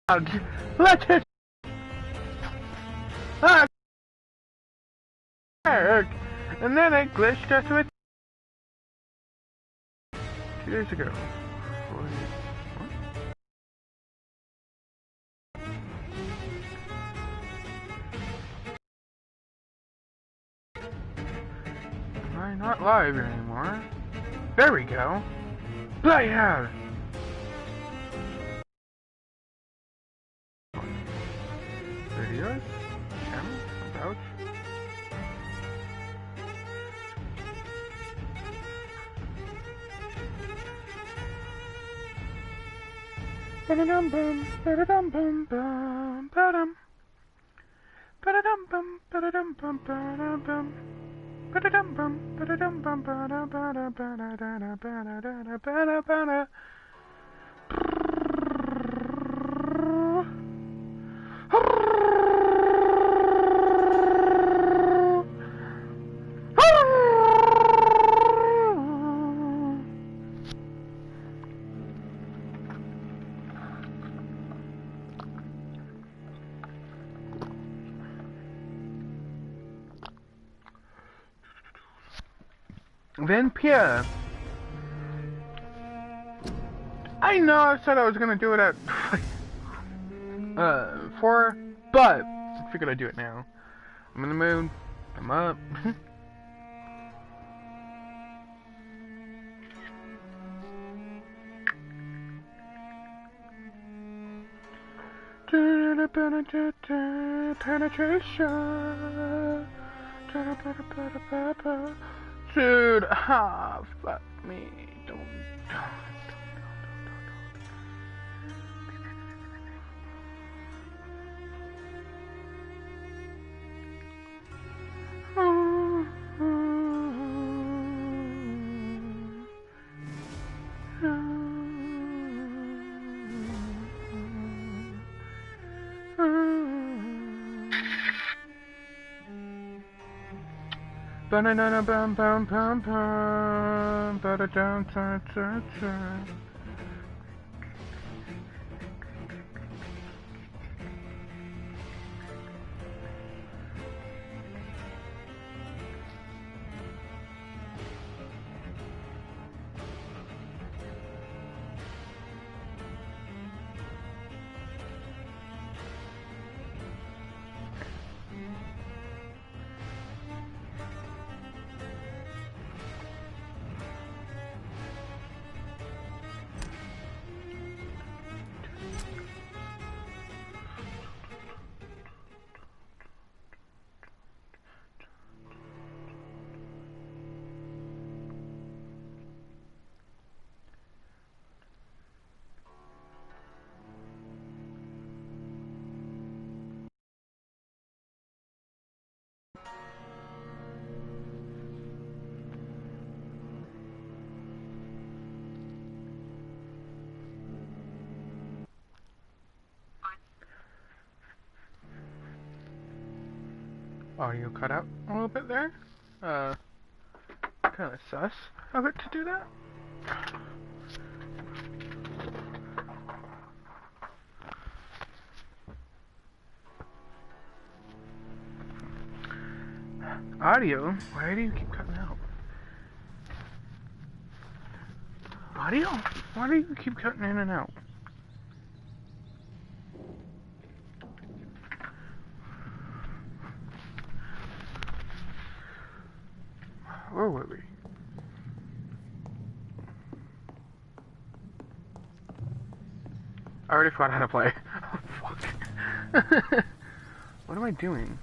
Let's hit. Ah, and then it glitched us with 2 days ago. What? Am I not live anymore? There we go. Bloody hell! Videos? Channel? About? Ba-da-dum bum, ba-da-dum bum bum, ba-dum. Ba-da-dum bum, ba-da-dum bum, ba-da-bum. Ba-da-dum bum, ba-da-dum bum, ba-da-ba-da-ba-da-ba-da-ba-da-ba-da-ba-da. Vampyr. I know I said I was gonna do it at 4, but I figured I'd do it now. I'm in the mood. I'm up. Penetration. Dude, fuck me. Don't. Banana bum bum bum bum, ba da dum ta ta ta. Audio cut out a little bit there. Kind of sus of it to do that. Audio? Why do you keep cutting out? Audio? Why do you keep cutting in and out? Where were we? I already forgot how to play. Oh, fuck. What am I doing?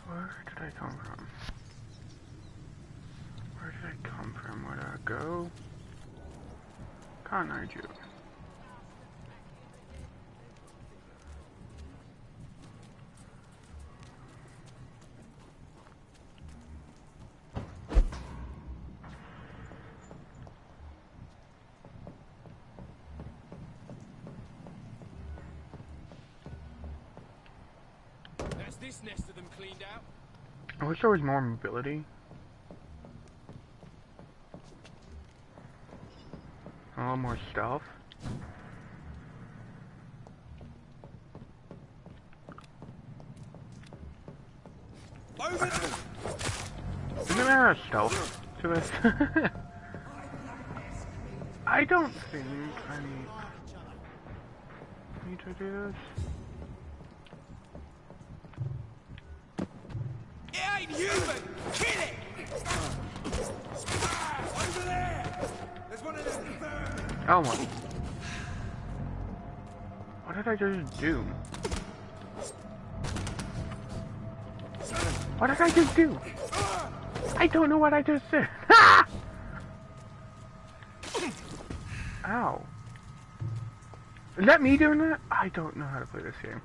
Where did I come from? Where did I come from? Where did I go? Can't hide you. this nest of them cleaned out. I wish there was more mobility. A little more stealth. Isn't there a stealth to this? I don't think I need to do this. It ain't human! Kill it! Over there! There's one of them vermin! Oh my. What did I just do? What did I just do? I don't know what I just did. Ow. Is that me doing that? I don't know how to play this game.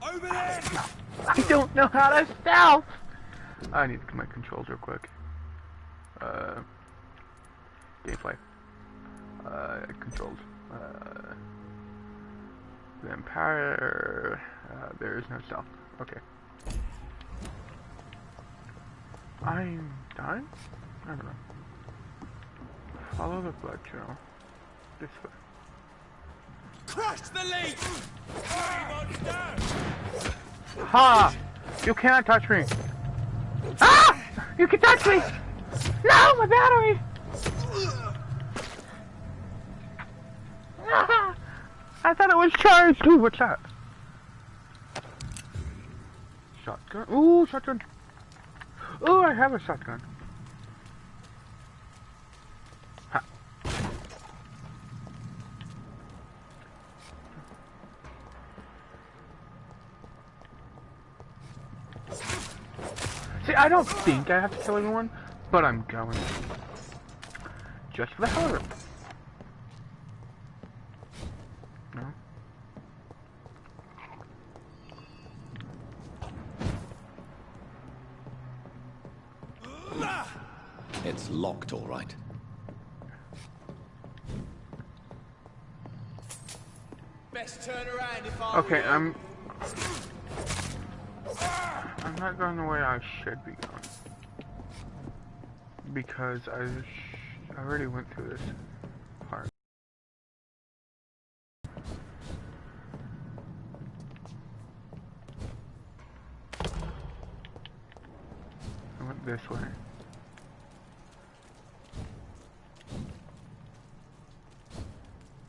Over there! I don't know how to stealth! I need to get my controls real quick. Gameplay. Controls. Vampyr. There is no stealth. Okay. I'm done? I don't know. Follow the blood trail. This way. Crush the leak! Monster! Ha! You can't touch me! Ah! You can touch me! No, my battery! Ah! I thought it was charged! Ooh, what's that? Shotgun? Ooh, shotgun! Ooh, I have a shotgun. Ha. See, I don't think I have to kill everyone, but I'm going to. Just for the hell of it. No? It's locked, all right. Best turn around if I Okay, were I'm not going the way I should be going. Because I already went through this part. I went this way.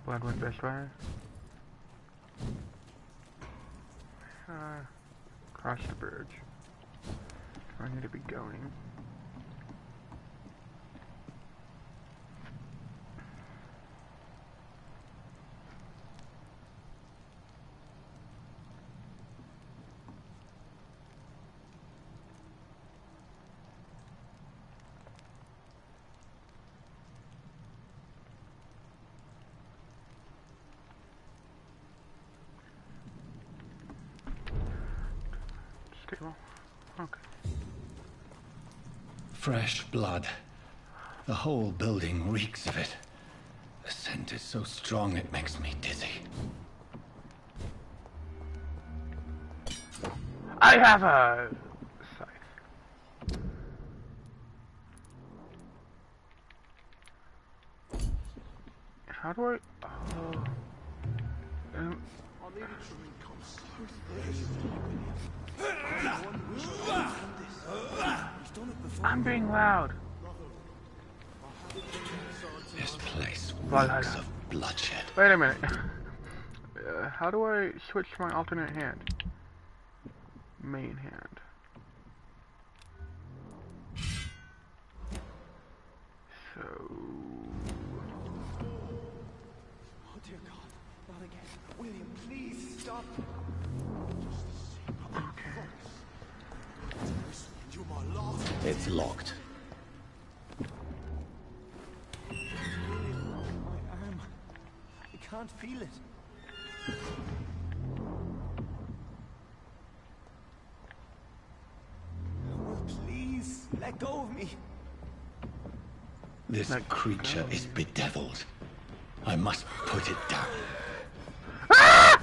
Blood went this way. Cross the bridge. I need to be going. Stable. Okay. Fresh blood. The whole building reeks of it. The scent is so strong it makes me dizzy. I have a scythe. How do I? Oh. I'll leave it to me. I'm being loud. This place Blood. reeks of bloodshed. Wait a minute. How do I switch to my alternate hand? Main hand. So. Oh dear God, not again. William, please stop. Okay. You're my last. It's locked. My arm. I can't feel it. Will, please let go of me. This creature is bedeviled. I must put it down. Ah!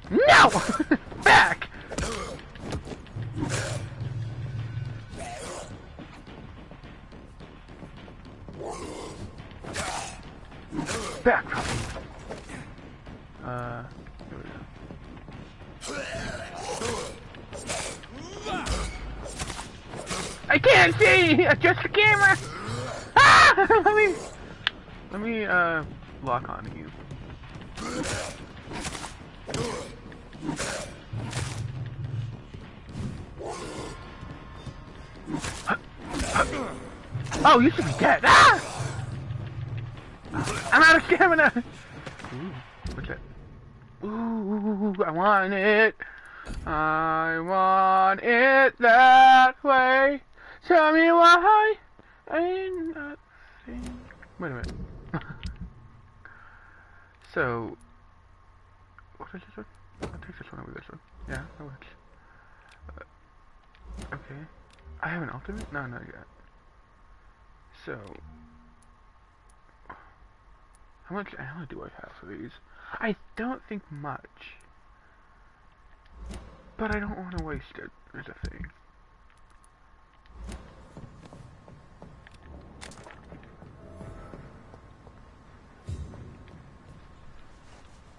No! Back! Back from me. Here we go. I can't see! Adjust the camera! Ah! Let me, lock on to you. Oh, you should be dead! Ah! I'm out of stamina! Ooh, what's that? Ooh, I want it! I want it that way! Tell me why I'm not seeing... Wait a minute. So... What is this one? I'll take this one over this one. Yeah, that works. Okay. I have an ultimate? No, not yet. So... How much ammo do I have for these? I don't think much. But I don't want to waste it, is a thing.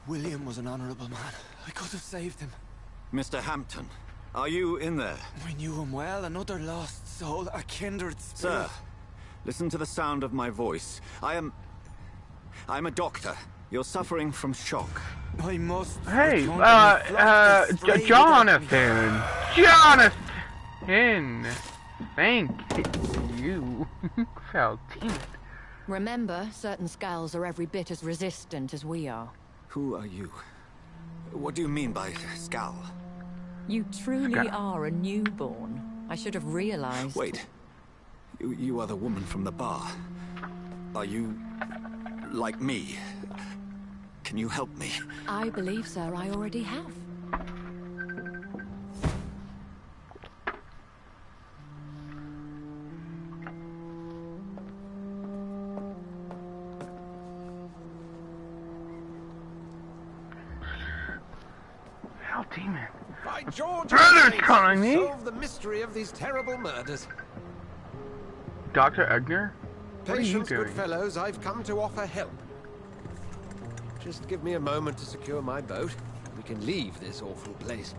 William was an honorable man. I could have saved him. Mr. Hampton, are you in there? We knew him well, another lost soul, a kindred spirit. Sir, listen to the sound of my voice. I'm a doctor. You're suffering from shock. I must... Hey, Jonathan! Jonathan! Thank you. Felty. Remember, certain skulls are every bit as resistant as we are. Who are you? What do you mean by Skal? You truly are a newborn. I should have realized. Wait. You are the woman from the bar. Are you... like me? Can you help me? I believe, sir, I already have. Hell, demon. By George, Brother's calling me. solve the mystery of these terrible murders. Dr. Egner? What are you Patience, doing? good fellows, I've come to offer help. Just give me a moment to secure my boat. We can leave this awful place.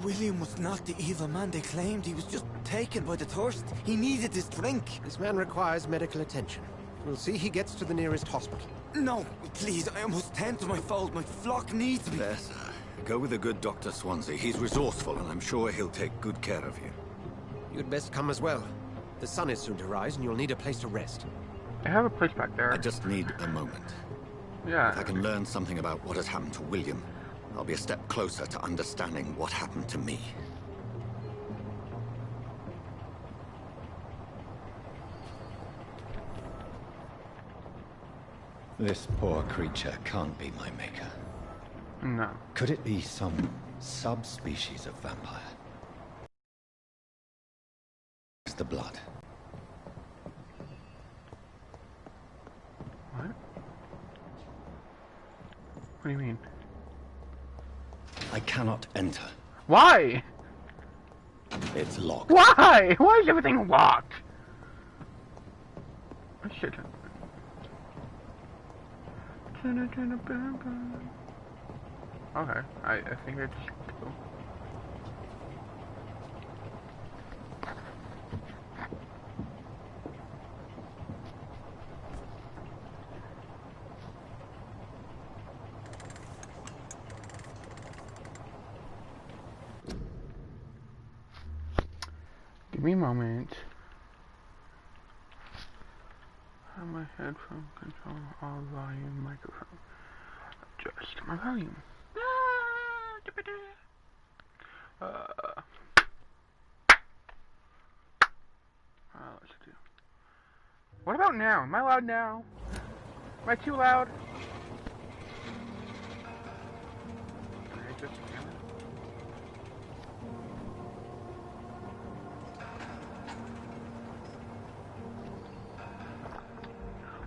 William was not the evil man they claimed. He was just taken by the thirst. He needed this drink. This man requires medical attention. We'll see he gets to the nearest hospital. No, please, I must tend to my fold. My flock needs me. There, sir. Go with the good Dr. Swansea. He's resourceful, and I'm sure he'll take good care of you. You'd best come as well. The sun is soon to rise, and you'll need a place to rest. I have a place back there. I just need a moment. Yeah. If I can learn something about what has happened to William, I'll be a step closer to understanding what happened to me. This poor creature can't be my maker. No. Could it be some subspecies of vampire? It's the blood. What? What do you mean? I cannot enter. Why? It's locked. Why? Why is everything locked? Oh, shit. Okay, I think I just go. Give me a moment. Have my headphone control all volume microphone. Adjust my volume. Let's do. What about now? Am I loud now? Am I too loud? Can I adjust the camera?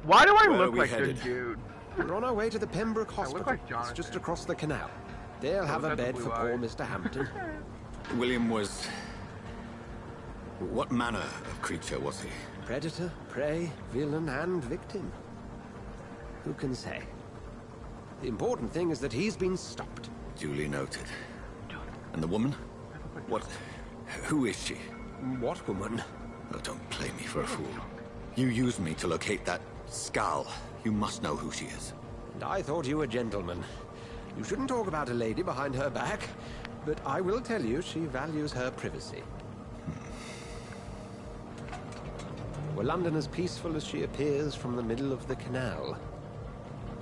Why do I Where are look we like headed? this dude? We're on our way to the Pembroke Hospital. like it's Jonathan. just across the canal. They'll have a that's bed blue for poor eyes. Mr. Hampton. William was... What manner of creature was he? Predator, prey, villain, and victim. Who can say? The important thing is that he's been stopped. Duly noted. And the woman? What... Who is she? What woman? Oh, don't play me for a fool. You used me to locate that skull. You must know who she is. And I thought you a gentleman. You shouldn't talk about a lady behind her back, but I will tell you she values her privacy. Were London as peaceful as she appears from the middle of the canal?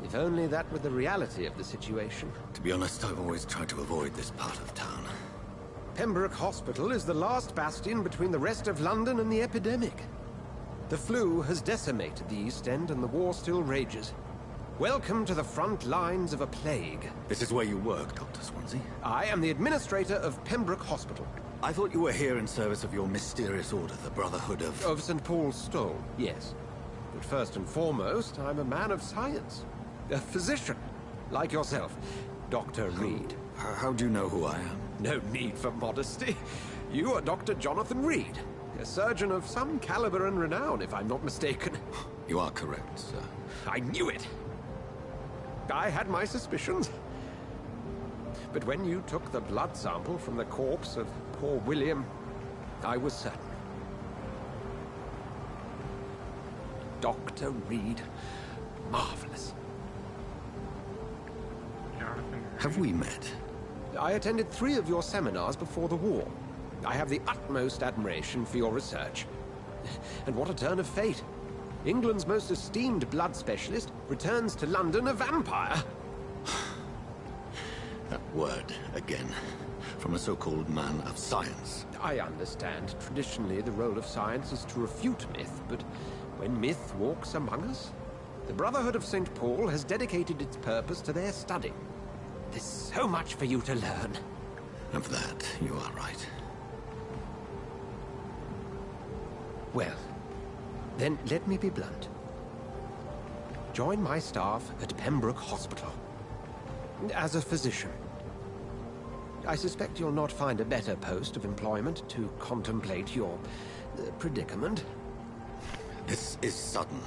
If only that were the reality of the situation. To be honest, I've always tried to avoid this part of town. Pembroke Hospital is the last bastion between the rest of London and the epidemic. The flu has decimated the East End and the war still rages. Welcome to the front lines of a plague. This is where you work, Dr. Swansea. I am the administrator of Pembroke Hospital. I thought you were here in service of your mysterious order, the Brotherhood of... Of St. Paul's Stole, yes. But first and foremost, I'm a man of science. A physician, like yourself, Dr. Reed. How do you know who I am? No need for modesty. You are Dr. Jonathan Reed, a surgeon of some caliber and renown, if I'm not mistaken. You are correct, sir. I knew it! I had my suspicions. But when you took the blood sample from the corpse of poor William, I was certain. Dr. Reed, marvelous. Have we met? I attended 3 of your seminars before the war. I have the utmost admiration for your research. And what a turn of fate. England's most esteemed blood specialist returns to London a vampire. That word, again. From a so-called man of science. I understand. Traditionally, the role of science is to refute myth, but when myth walks among us, the Brotherhood of St. Paul has dedicated its purpose to their study. There's so much for you to learn. Of that, you are right. Well, then let me be blunt. Join my staff at Pembroke Hospital. As a physician. I suspect you'll not find a better post of employment to contemplate your predicament. This is sudden.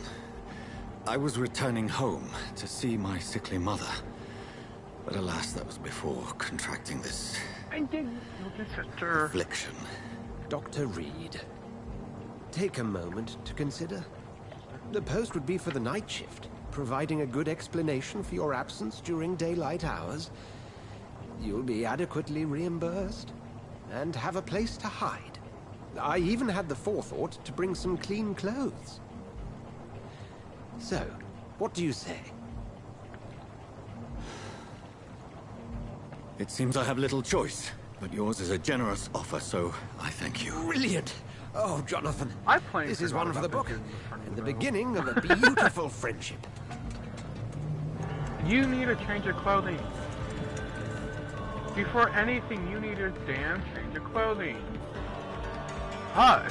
I was returning home to see my sickly mother. But alas, that was before contracting this affliction. Dr. Reed, take a moment to consider. The post would be for the night shift, providing a good explanation for your absence during daylight hours. You'll be adequately reimbursed, and have a place to hide. I even had the forethought to bring some clean clothes. So, what do you say? It seems I have little choice, but yours is a generous offer, so I thank you. Brilliant! Oh, Jonathan, this is one for the book, and the beginning of a beautiful friendship. You need a change of clothing. Before anything, you need a damn change of clothing. Hush!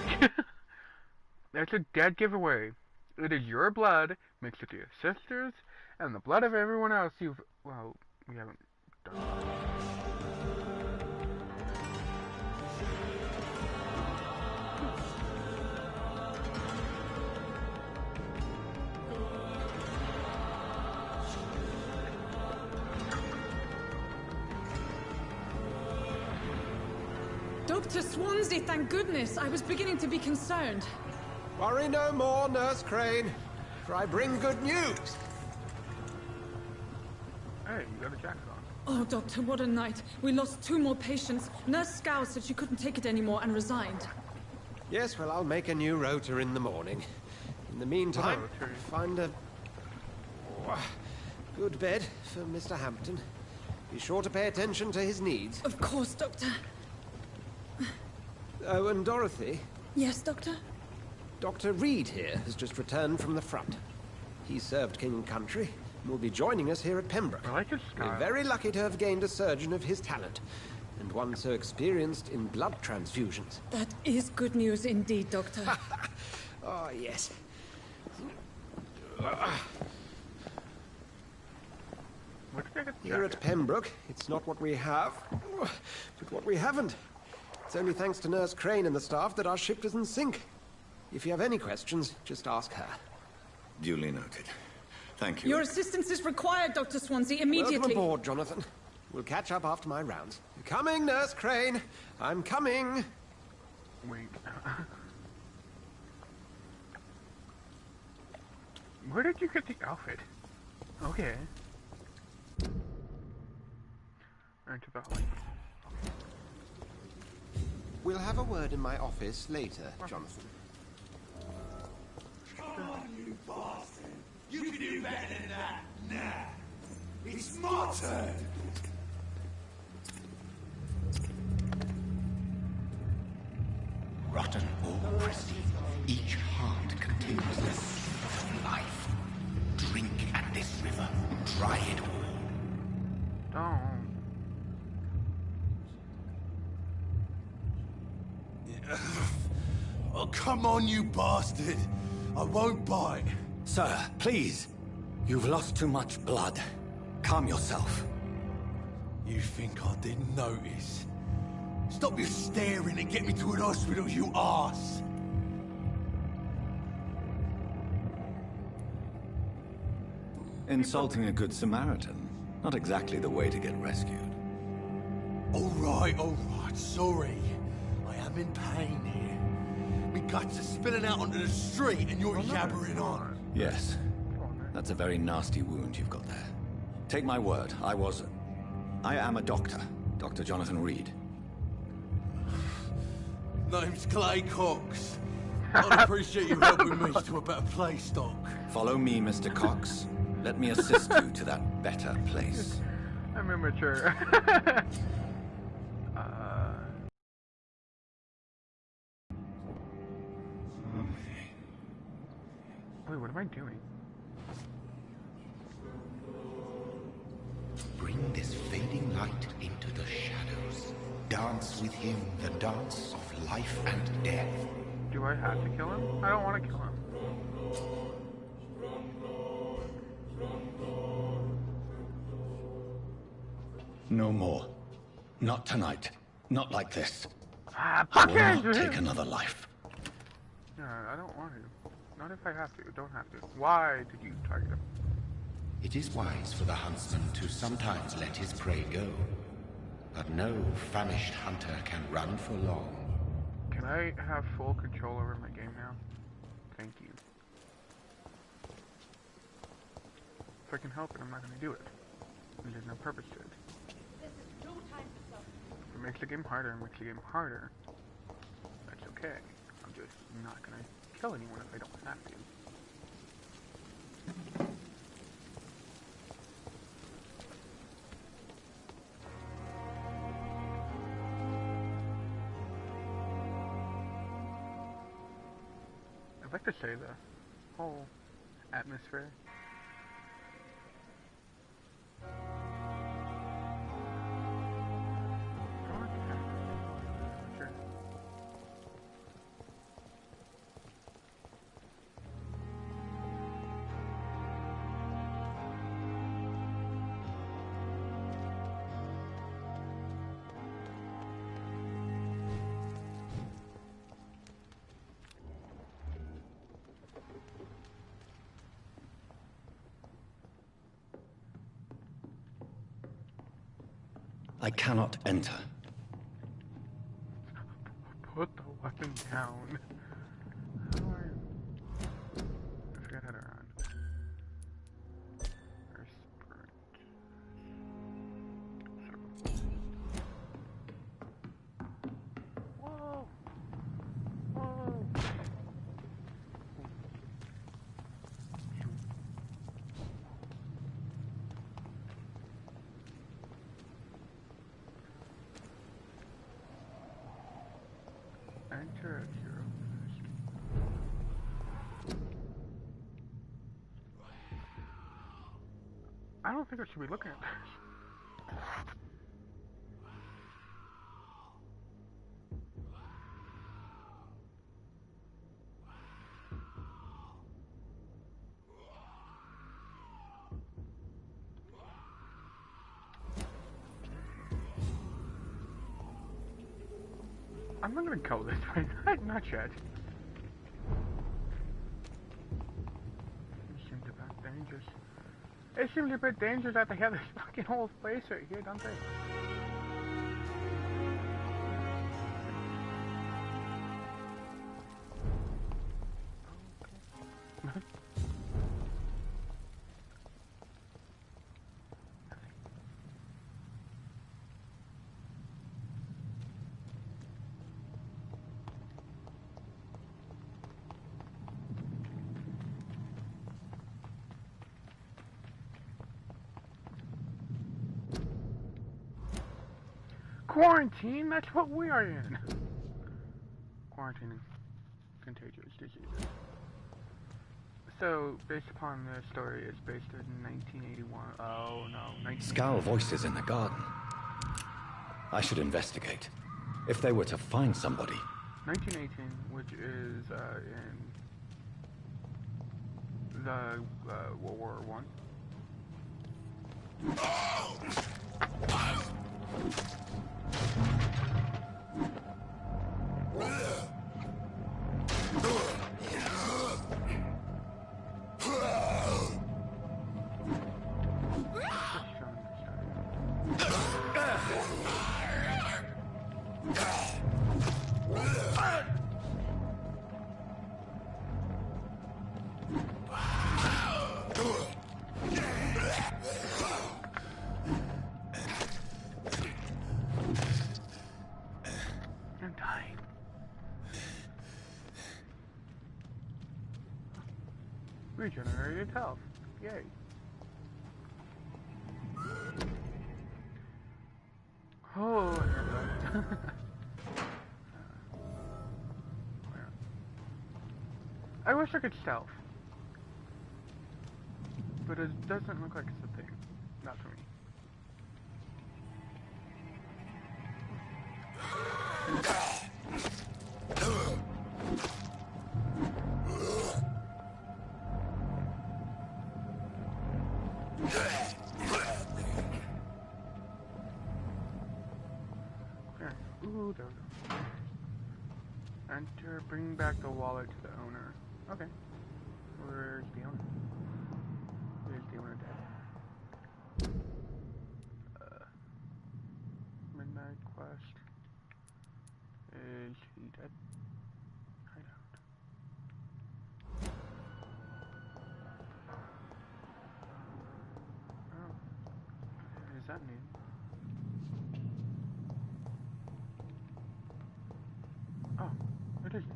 That's a dead giveaway. It is your blood mixed with your sister's and the blood of everyone else you've... Well, we haven't done that. Dr. Swansea, thank goodness. I was beginning to be concerned. Worry no more, Nurse Crane, for I bring good news. Hey, you got a jacket on. Oh, Doctor, what a night. We lost 2 more patients. Nurse Scow said she couldn't take it anymore and resigned. Yes, well, I'll make a new rota in the morning. In the meantime, find a good bed for Mr. Hampton. Be sure to pay attention to his needs. Of course, Doctor. Oh, and Dorothy, Yes, Doctor? Dr. Reed here has just returned from the front. He served King and Country and will be joining us here at Pembroke. I like his We're style. very lucky to have gained a surgeon of his talent, and one so experienced in blood transfusions. That is good news indeed, Doctor. Oh, yes. Where did I get the Here jacket? at Pembroke, it's not what we have, but what we haven't. It's only thanks to Nurse Crane and the staff that our ship doesn't sink. If you have any questions, just ask her. Duly noted. Thank you. Your assistance is required, Dr. Swansea, immediately. Welcome aboard, Jonathan. We'll catch up after my rounds. Coming, Nurse Crane. I'm coming. Wait. Where did you get the outfit? Okay. Into the hall. We'll have a word in my office later, Jonathan. Come on, you bastard! You can do better than that! Nah! It's my turn! Rotten or pristine, each heart contains the seed of life. Drink at this river, try it all. Don't. Oh, come on, you bastard! I won't bite! Sir, please. You've lost too much blood. Calm yourself. You think I didn't notice? Stop your staring and get me to an hospital, you arse! Insulting a good Samaritan. Not exactly the way to get rescued. Alright, sorry. I am in pain here. Me guts are spilling out onto the street and you're yabbering on. Yes. That's a very nasty wound you've got there. Take my word, I am a doctor. Dr. Jonathan Reed. Name's Clay Cox. I'd appreciate you helping me to a better place, Doc. Follow me, Mr. Cox. Let me assist you to that better place. I'm immature. Wait, what am I doing? Bring this fading light into the shadows. Dance with him the dance of life and death. Do I have to kill him? I don't want to kill him. No more. Not tonight. Not like this. Ah, I will fucking! not take another life. No, I don't want to. Not if I have to. Don't have to. Why did you target him? It is wise for the huntsman to sometimes let his prey go. But no famished hunter can run for long. Can I have full control over my game now? Thank you. If I can help it, I'm not going to do it. And there's no purpose to it. If it makes the game harder and makes the game harder, that's okay. I'm just not going to kill anyone if I don't have to. I'd like to say the whole atmosphere. Sure. I cannot enter. Put the weapon down. How do I forget how to run. Or sprint. Whoa! Whoa! Enter at your own risk. I don't think I should be looking at this. I'm not gonna go this way. Not yet. It seems a bit dangerous. It seems a bit dangerous that they have this fucking whole place right here, don't they? Okay. Quarantine? That's what we are in. Quarantining contagious diseases. So, based upon the story, it's based in 1981. Oh no, 1981. Scowl voices in the garden. I should investigate. If they were to find somebody. 1918, which is in the World War One. I'm dying. Regenerated health. Yay. Oh, I have that. I wish I could stealth. But it doesn't look like it's a thing. Not for me. Okay. Ooh, there we go. Enter, bring back the wallet to the owner. Okay. Where's the owner? Where's the owner dead? Midnight quest. Is he dead? Hideout. Oh. Is that new? Oh, it is new.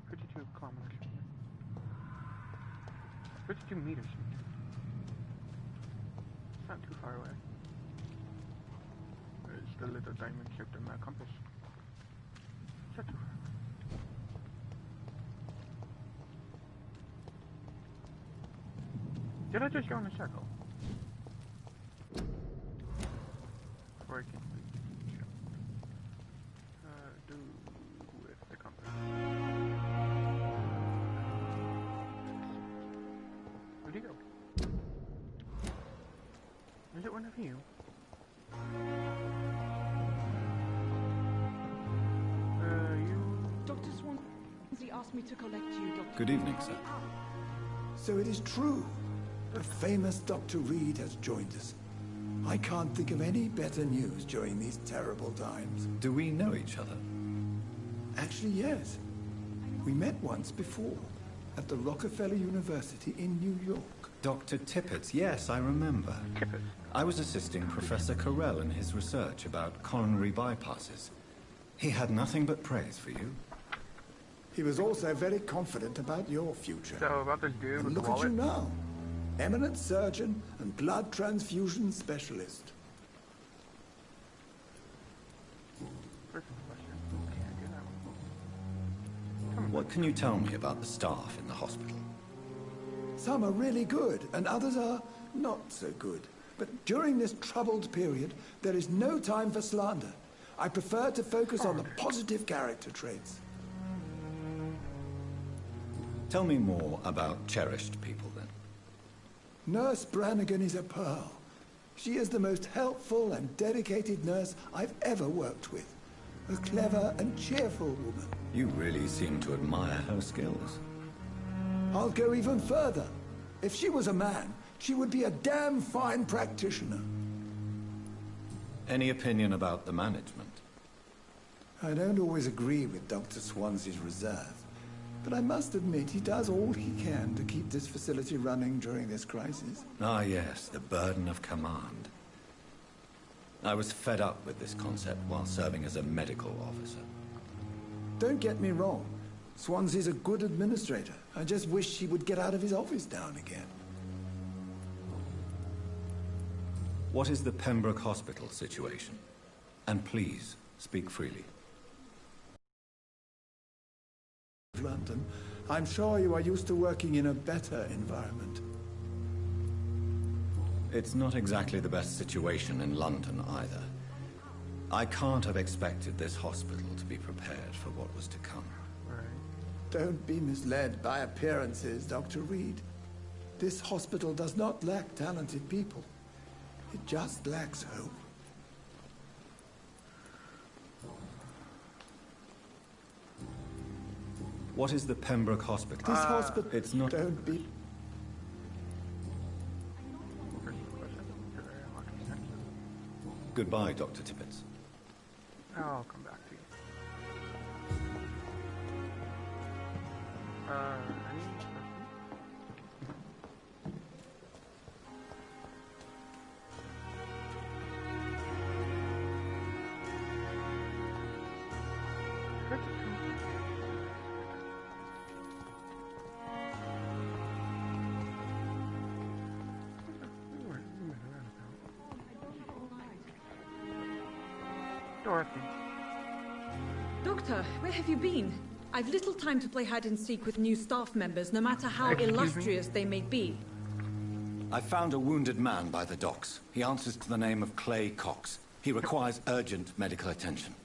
52 kilometers from here. 52 meters from here. It's not too far away. It's the little diamond shaped in my compass. It's not too far away. Did I just go in a circle? Before I can do with the compass. Where'd he go? Is it one of you? Dr. Swansea asked me to collect you, Dr. Good evening, sir. So it is true. The famous Dr. Reed has joined us. I can't think of any better news during these terrible times. Do we know each other? Actually, yes. We met once before, at the Rockefeller University in New York. Dr. Tippett, yes, I remember. Tippett. I was assisting Professor Carell in his research about coronary bypasses. He had nothing but praise for you. He was also very confident about your future. So, about this dude And with the look at wallet? you now. Eminent surgeon and blood transfusion specialist. First question. Can't do that one. What can you tell me about the staff in the hospital? Some are really good, and others are not so good. But during this troubled period, there is no time for slander. I prefer to focus on the positive character traits. Tell me more about cherished people, then. Nurse Brannigan is a pearl. She is the most helpful and dedicated nurse I've ever worked with. A clever and cheerful woman. You really seem to admire her skills. I'll go even further. If she was a man, she would be a damn fine practitioner. Any opinion about the management? I don't always agree with Dr. Swansea's reserve, but I must admit he does all he can to keep this facility running during this crisis. Ah, yes, the burden of command. I was fed up with this concept while serving as a medical officer. Don't get me wrong. Swansea's a good administrator. I just wish he would get out of his office now and again. What is the Pembroke Hospital situation? And please, speak freely. London, I'm sure you are used to working in a better environment. It's not exactly the best situation in London either. I can't have expected this hospital to be prepared for what was to come. Don't be misled by appearances, Dr. Reed. This hospital does not lack talented people. It just lacks hope. What is the Pembroke Hospital? This hospital... It's not... Don't be... Goodbye, Dr. Tibbets. I'll come back to you. Any questions? Dorothy. Doctor, where have you been? I've little time to play hide and seek with new staff members, no matter how illustrious they may be. I found a wounded man by the docks. He answers to the name of Clay Cox. He requires urgent medical attention.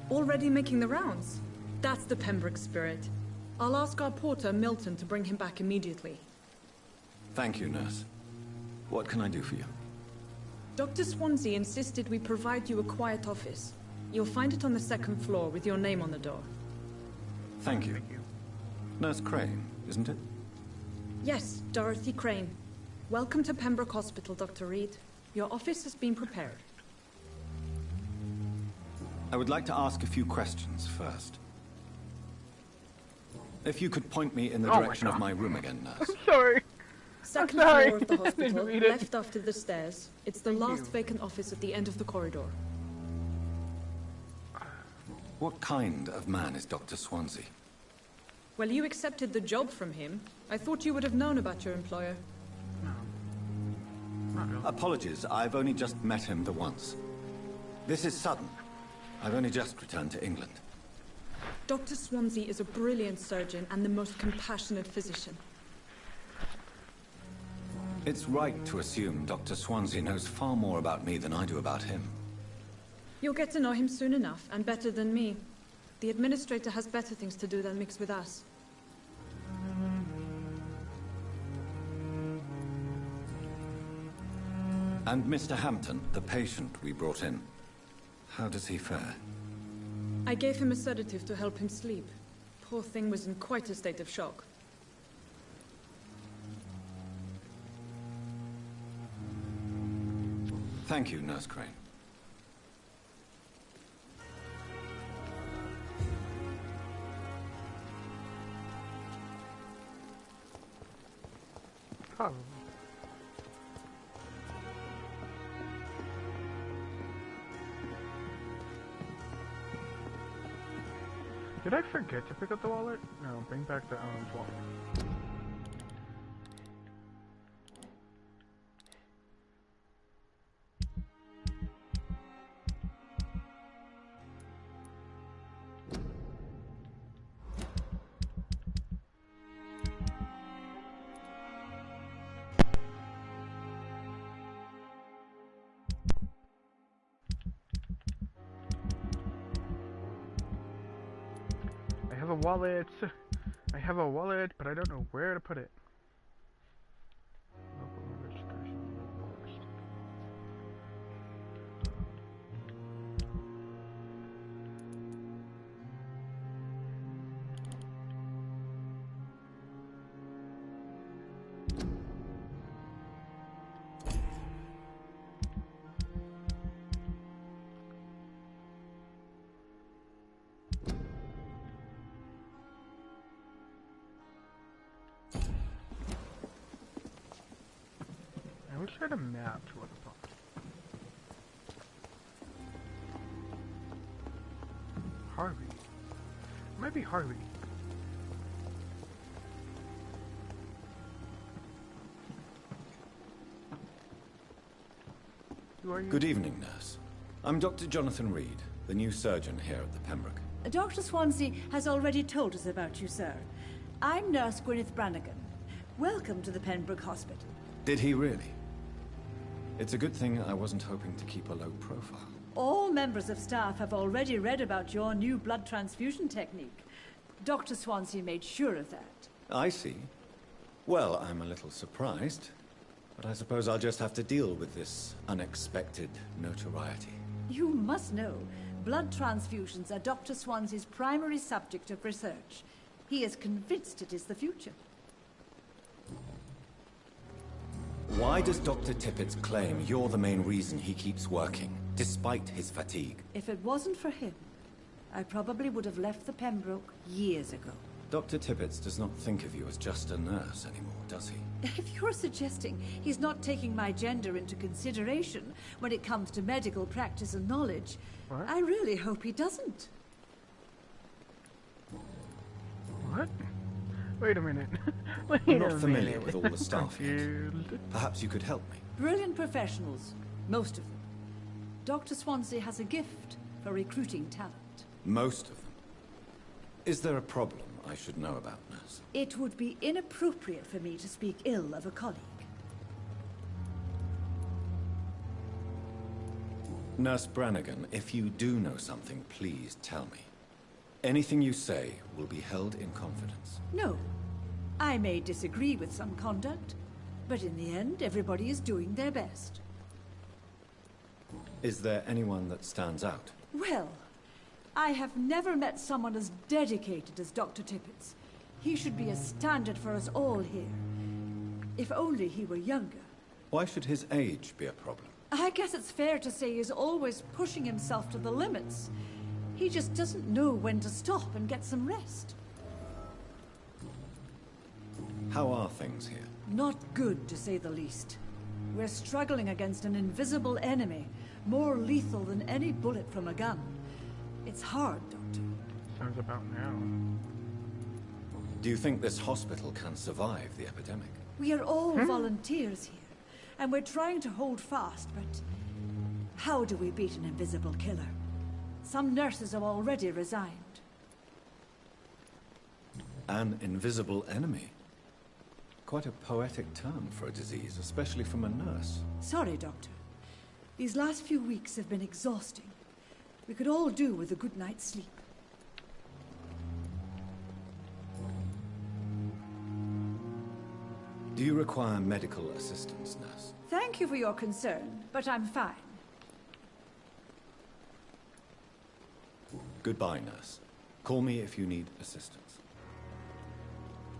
Already making the rounds? That's the Pembroke spirit. I'll ask our porter, Milton, to bring him back immediately. Thank you, nurse. What can I do for you? Dr. Swansea insisted we provide you a quiet office. You'll find it on the second floor with your name on the door. Thank you. Nurse Crane, isn't it? Yes, Dorothy Crane. Welcome to Pembroke Hospital, Dr. Reed. Your office has been prepared. I would like to ask a few questions first. If you could point me in the direction of my room again, nurse. I'm sorry. Second sorry. floor of the I didn't hospital, read it. left after the stairs. It's the last vacant office at the end of the corridor. What kind of man is Dr. Swansea? Well, you accepted the job from him. I thought you would have known about your employer. Apologies, I've only just met him the once. This is sudden. I've only just returned to England. Dr. Swansea is a brilliant surgeon and the most compassionate physician. It's right to assume Dr. Swansea knows far more about me than I do about him. You'll get to know him soon enough, and better than me. The administrator has better things to do than mix with us. And Mr. Hampton, the patient we brought in, how does he fare? I gave him a sedative to help him sleep. Poor thing was in quite a state of shock. Thank you, Nurse Crane. Oh. Did I forget to pick up the wallet? No, bring back the wallet. I have a wallet, but I don't know where to put it. Local registration list. I wish I had a map to look upon. Harvey. It might be Harvey. Who are you? Good evening, nurse. I'm Dr. Jonathan Reed, the new surgeon here at the Pembroke. Dr. Swansea has already told us about you, sir. I'm Nurse Gwyneth Brannigan. Welcome to the Pembroke Hospital. Did he really? It's a good thing I wasn't hoping to keep a low profile. All members of staff have already read about your new blood transfusion technique. Dr. Swansea made sure of that. I see. Well, I'm a little surprised, but I suppose I'll just have to deal with this unexpected notoriety. You must know, blood transfusions are Dr. Swansea's primary subject of research. He is convinced it is the future. Why does Dr. Tippett claim you're the main reason he keeps working, despite his fatigue? If it wasn't for him, I probably would have left the Pembroke years ago. Dr. Tippett does not think of you as just a nurse anymore, does he? If you're suggesting he's not taking my gender into consideration when it comes to medical practice and knowledge, What? I really hope he doesn't. What? Wait a minute. Wait I'm a not familiar minute. with all the staff here. Confused. Perhaps you could help me. Brilliant professionals, most of them. Dr. Swansea has a gift for recruiting talent. Most of them. Is there a problem I should know about, nurse? It would be inappropriate for me to speak ill of a colleague. Nurse Brannigan, if you do know something, please tell me. Anything you say will be held in confidence. No. I may disagree with some conduct, but in the end, everybody is doing their best. Is there anyone that stands out? Well, I have never met someone as dedicated as Dr. Tippett's. He should be a standard for us all here. If only he were younger. Why should his age be a problem? I guess it's fair to say he's always pushing himself to the limits. He just doesn't know when to stop and get some rest. How are things here? Not good, to say the least. We're struggling against an invisible enemy, more lethal than any bullet from a gun. It's hard, Doctor. Sounds about now. Do you think this hospital can survive the epidemic? We are all volunteers here, and we're trying to hold fast, but how do we beat an invisible killer? Some nurses have already resigned. An invisible enemy? Quite a poetic term for a disease, especially from a nurse. Sorry, Doctor. These last few weeks have been exhausting. We could all do with a good night's sleep. Do you require medical assistance, nurse? Thank you for your concern, but I'm fine. Goodbye, nurse. Call me if you need assistance.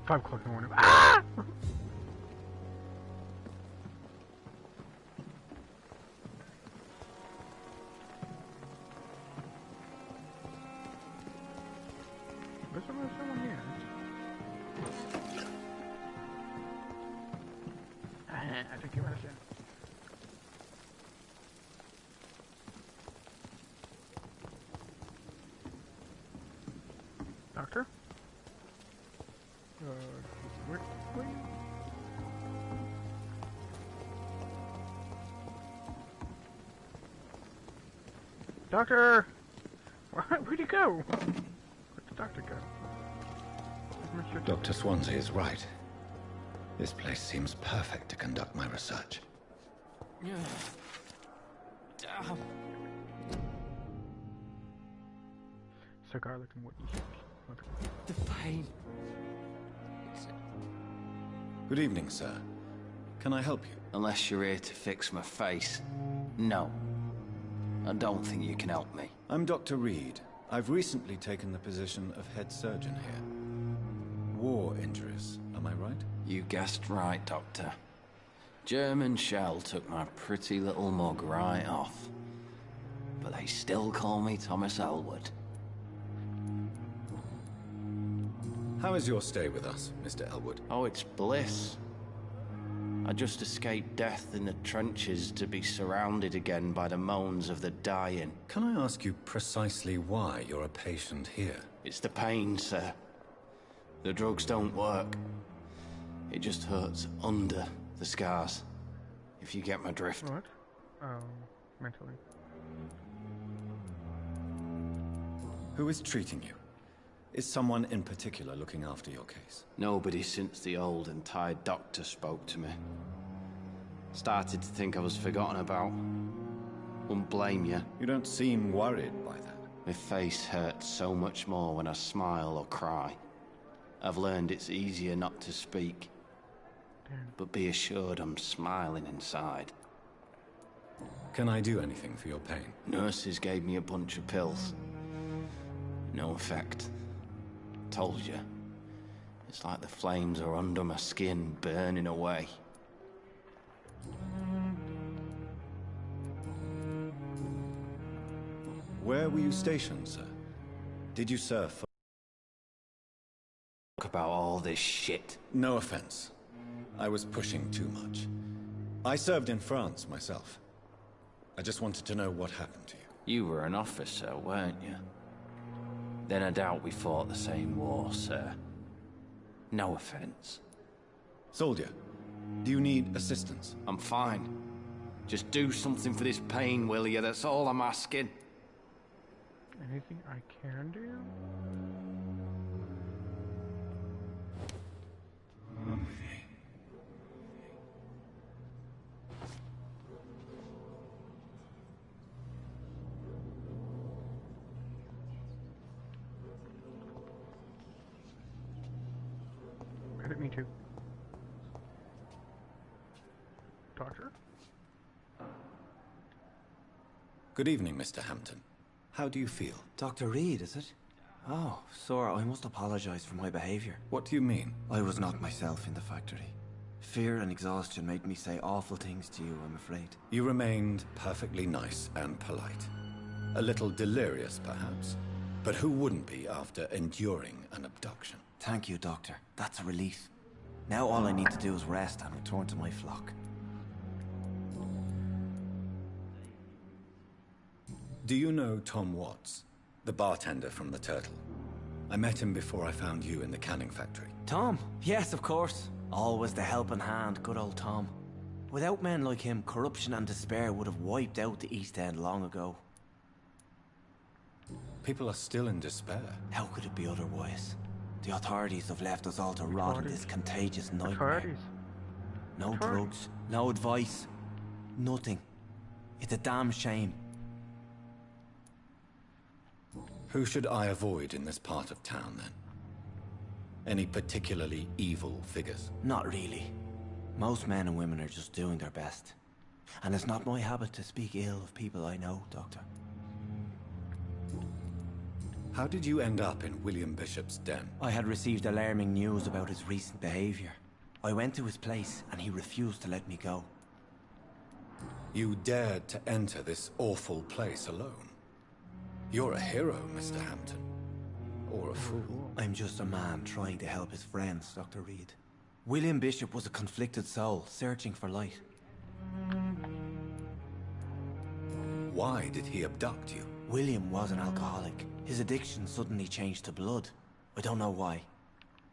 5 o'clock in the morning. Ah! There's someone here. I think you understand. Doctor? Where? Doctor! Where'd he go? Where'd the doctor go? Dr. Swansea is right. This place seems perfect to conduct my research. So garlic and wooden. The pain. Good evening, sir. Can I help you? Unless you're here to fix my face. No. I don't think you can help me. I'm Dr. Reed. I've recently taken the position of head surgeon here. War injuries, am I right? You guessed right, Doctor. German shell took my pretty little mug right off. But they still call me Thomas Elwood. How is your stay with us, Mr. Elwood? Oh, it's bliss. I just escaped death in the trenches to be surrounded again by the moans of the dying. Can I ask you precisely why you're a patient here? It's the pain, sir. The drugs don't work. It just hurts under the scars, if you get my drift. What? Oh, mentally. Who is treating you? Is someone in particular looking after your case? Nobody since the old and tired doctor spoke to me. Started to think I was forgotten about. Wouldn't blame you. You don't seem worried by that. My face hurts so much more when I smile or cry. I've learned it's easier not to speak. But be assured I'm smiling inside. Can I do anything for your pain? Nurses gave me a bunch of pills. No effect. Told you. It's like the flames are under my skin, burning away. Where were you stationed, sir? Did you serve for... Talk about all this shit. No offense. I was pushing too much. I served in France myself. I just wanted to know what happened to you. You were an officer, weren't you? Then I doubt we fought the same war, sir. No offense. Soldier, do you need assistance? I'm fine. Just do something for this pain, will you? That's all I'm asking. Anything I can do? I didn't mean to. Doctor? Good evening, Mr. Hampton. How do you feel? Dr. Reed, is it? Oh, sir, I must apologize for my behavior. What do you mean? I was not myself in the factory. Fear and exhaustion made me say awful things to you, I'm afraid. You remained perfectly nice and polite. A little delirious, perhaps. But who wouldn't be after enduring an abduction? Thank you, Doctor. That's a relief. Now all I need to do is rest and return to my flock. Do you know Tom Watts, the bartender from the Turtle? I met him before I found you in the canning factory. Tom? Yes, of course. Always the helping hand, good old Tom. Without men like him, corruption and despair would have wiped out the East End long ago. People are still in despair. How could it be otherwise? The authorities have left us all to rot in this contagious nightmare. No drugs, no advice, nothing. It's a damn shame. Who should I avoid in this part of town, then? Any particularly evil figures? Not really. Most men and women are just doing their best. And it's not my habit to speak ill of people I know, Doctor. How did you end up in William Bishop's den? I had received alarming news about his recent behavior. I went to his place and he refused to let me go. You dared to enter this awful place alone? You're a hero, Mr. Hampton. Or a fool. I'm just a man trying to help his friends, Dr. Reed. William Bishop was a conflicted soul, searching for light. Why did he abduct you? William was an alcoholic. His addiction suddenly changed to blood. I don't know why.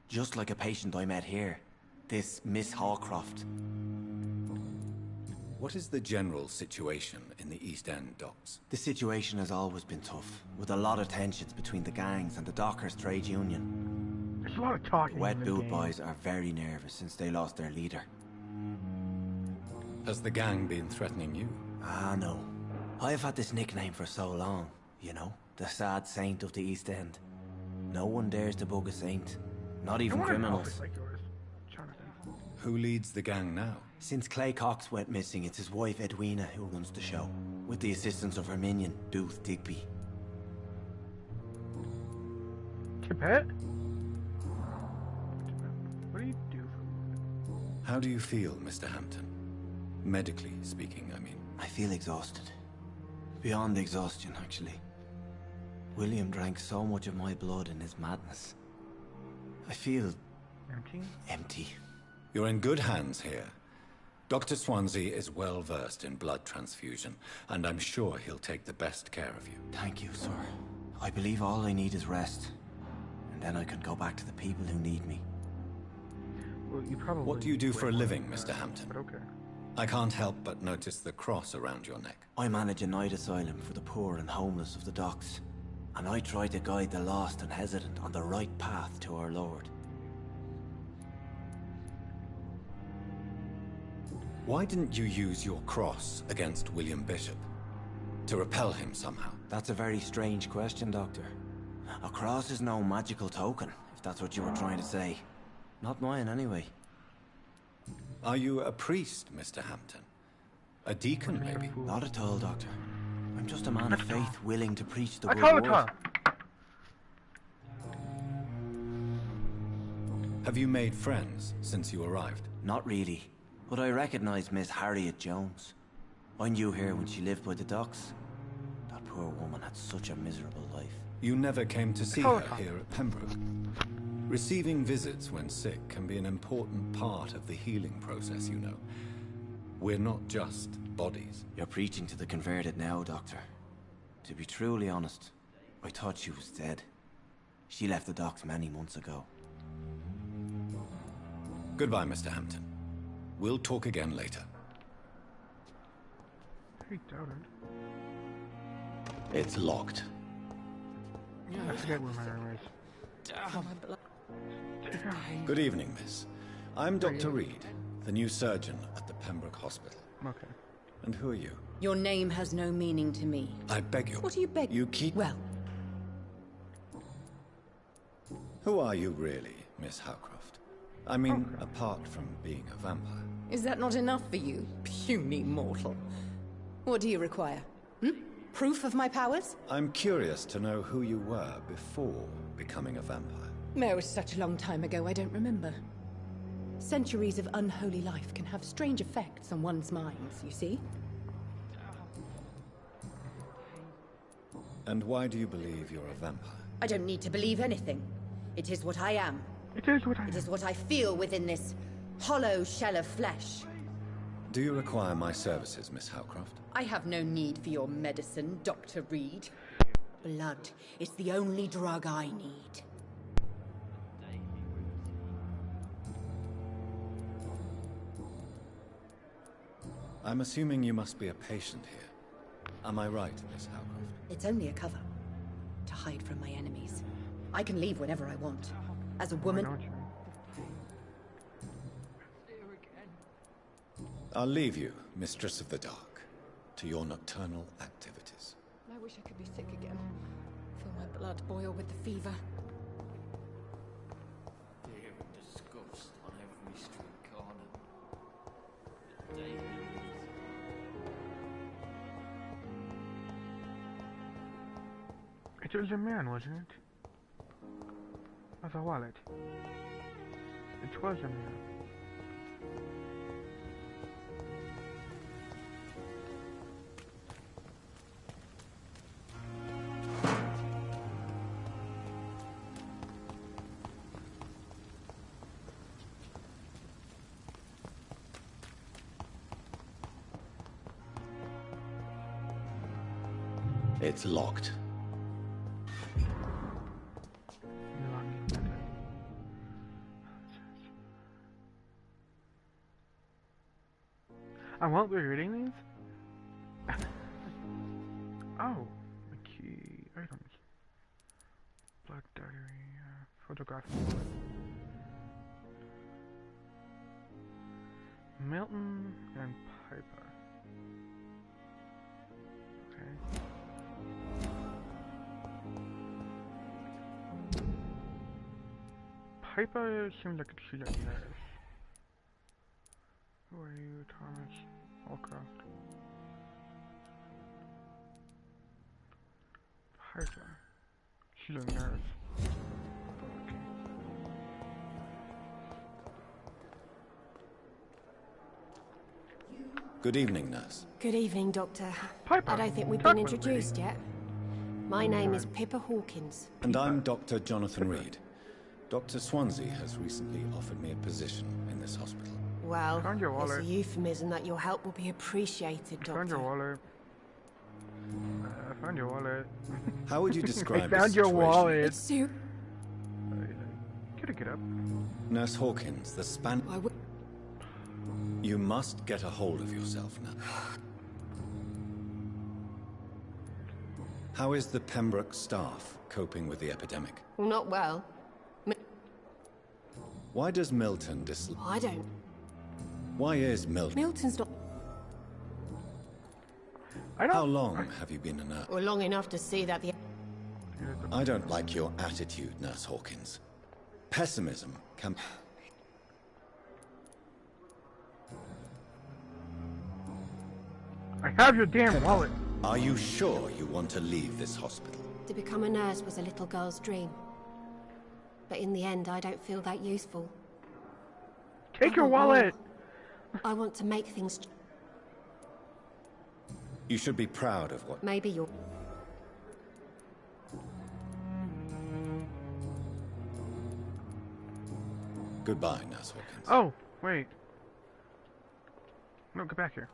Just like a patient I met here. This Miss Hawcroft. What is the general situation in the East End docks? The situation has always been tough, with a lot of tensions between the gangs and the Dockers trade union. There's a lot of talking. The Wet Boot boys are very nervous since they lost their leader. Has the gang been threatening you? Ah, no. I've had this nickname for so long, you know, the sad saint of the East End. No one dares to bug a saint, not even criminals. Like yours, Jonathan. Who leads the gang now? Since Clay Cox went missing, it's his wife Edwina who runs the show, with the assistance of her minion, Booth Digby. Tibet? What do you do for... How do you feel, Mr. Hampton? Medically speaking, I mean. I feel exhausted. Beyond exhaustion, actually. William drank so much of my blood in his madness. I feel... Empty? empty. You're in good hands here. Dr. Swansea is well versed in blood transfusion, and I'm sure he'll take the best care of you. Thank you, sir. I believe all I need is rest. And then I can go back to the people who need me. Well, you probably What do you do for a living, Mr. Hampton? But okay. I can't help but notice the cross around your neck. I manage a night asylum for the poor and homeless of the docks. And I try to guide the lost and hesitant on the right path to our Lord. Why didn't you use your cross against William Bishop? To repel him somehow? That's a very strange question, Doctor. A cross is no magical token, if that's what you were trying to say. Not mine, anyway. Are you a priest, Mr. Hampton? A deacon, maybe? Not at all, Doctor. I'm just a man of faith willing to preach the I call it word. Have you made friends since you arrived? Not really. But I recognize Miss Harriet Jones. I knew her when she lived by the docks. That poor woman had such a miserable life. You never came to see her here at Pembroke. Receiving visits when sick can be an important part of the healing process, you know. We're not just bodies. You're preaching to the converted now, Doctor. To be truly honest, I thought she was dead. She left the docks many months ago. Goodbye, Mr. Hampton. We'll talk again later. I doubt it. It's locked. I forget where my room is. Good evening, miss. I'm Dr. Reed, the new surgeon at the Pembroke Hospital. Okay. And who are you? Your name has no meaning to me. I beg you. What are you begging? You keep... Well... Who are you really, Miss Howcroft? I mean, apart from being a vampire. Is that not enough for you, puny mortal? What do you require? Proof of my powers? I'm curious to know who you were before becoming a vampire. It was such a long time ago, I don't remember. Centuries of unholy life can have strange effects on one's minds, you see? And why do you believe you're a vampire? I don't need to believe anything. It is what I am. It is what I am. It is what I feel within this hollow shell of flesh. Do you require my services, Miss Howcroft? I have no need for your medicine, Dr. Reed. Blood is the only drug I need. I'm assuming you must be a patient here. Am I right, Miss Howcroft? It's only a cover. To hide from my enemies. I can leave whenever I want. As a woman... I'll leave you, Mistress of the Dark, to your nocturnal activities. I wish I could be sick again. Feel my blood boil with the fever. Fear and disgust on every street corner. It was a man, wasn't it? As a wallet. It was a man. It's locked. I won't be reading these. Oh, the key items. Blood diary, photograph. Milton and Piper. Okay. Piper seems like she's a nurse. Who are you, Thomas Holcroft? Piper. She's a nurse. Okay. Good evening, nurse. Good evening, Doctor. Piper, I don't think we've been introduced yet. My name is Pippa Hawkins. And I'm Dr. Jonathan Reed. Dr. Swansea has recently offered me a position in this hospital. Well, Found your it's a wallet. euphemism that your help will be appreciated, Doctor. Found your wallet. I found your wallet. How would you describe I found your wallet. It's Sue. Get up. Nurse Hawkins, the span... You must get a hold of yourself now. How is the Pembroke staff coping with the epidemic? Well, not well. Why does Milton I don't... Why is Milton... Milton's not... How long have you been a nurse? Well, long enough to see that the... I don't like your attitude, Nurse Hawkins. Pessimism can... I have your damn wallet. Are you sure you want to leave this hospital? To become a nurse was a little girl's dream. But in the end, I don't feel that useful. Take your wallet! I want to make things... You should be proud of what... Maybe you're... Goodbye, Nurse Hawkins. Oh, wait. No, get back here.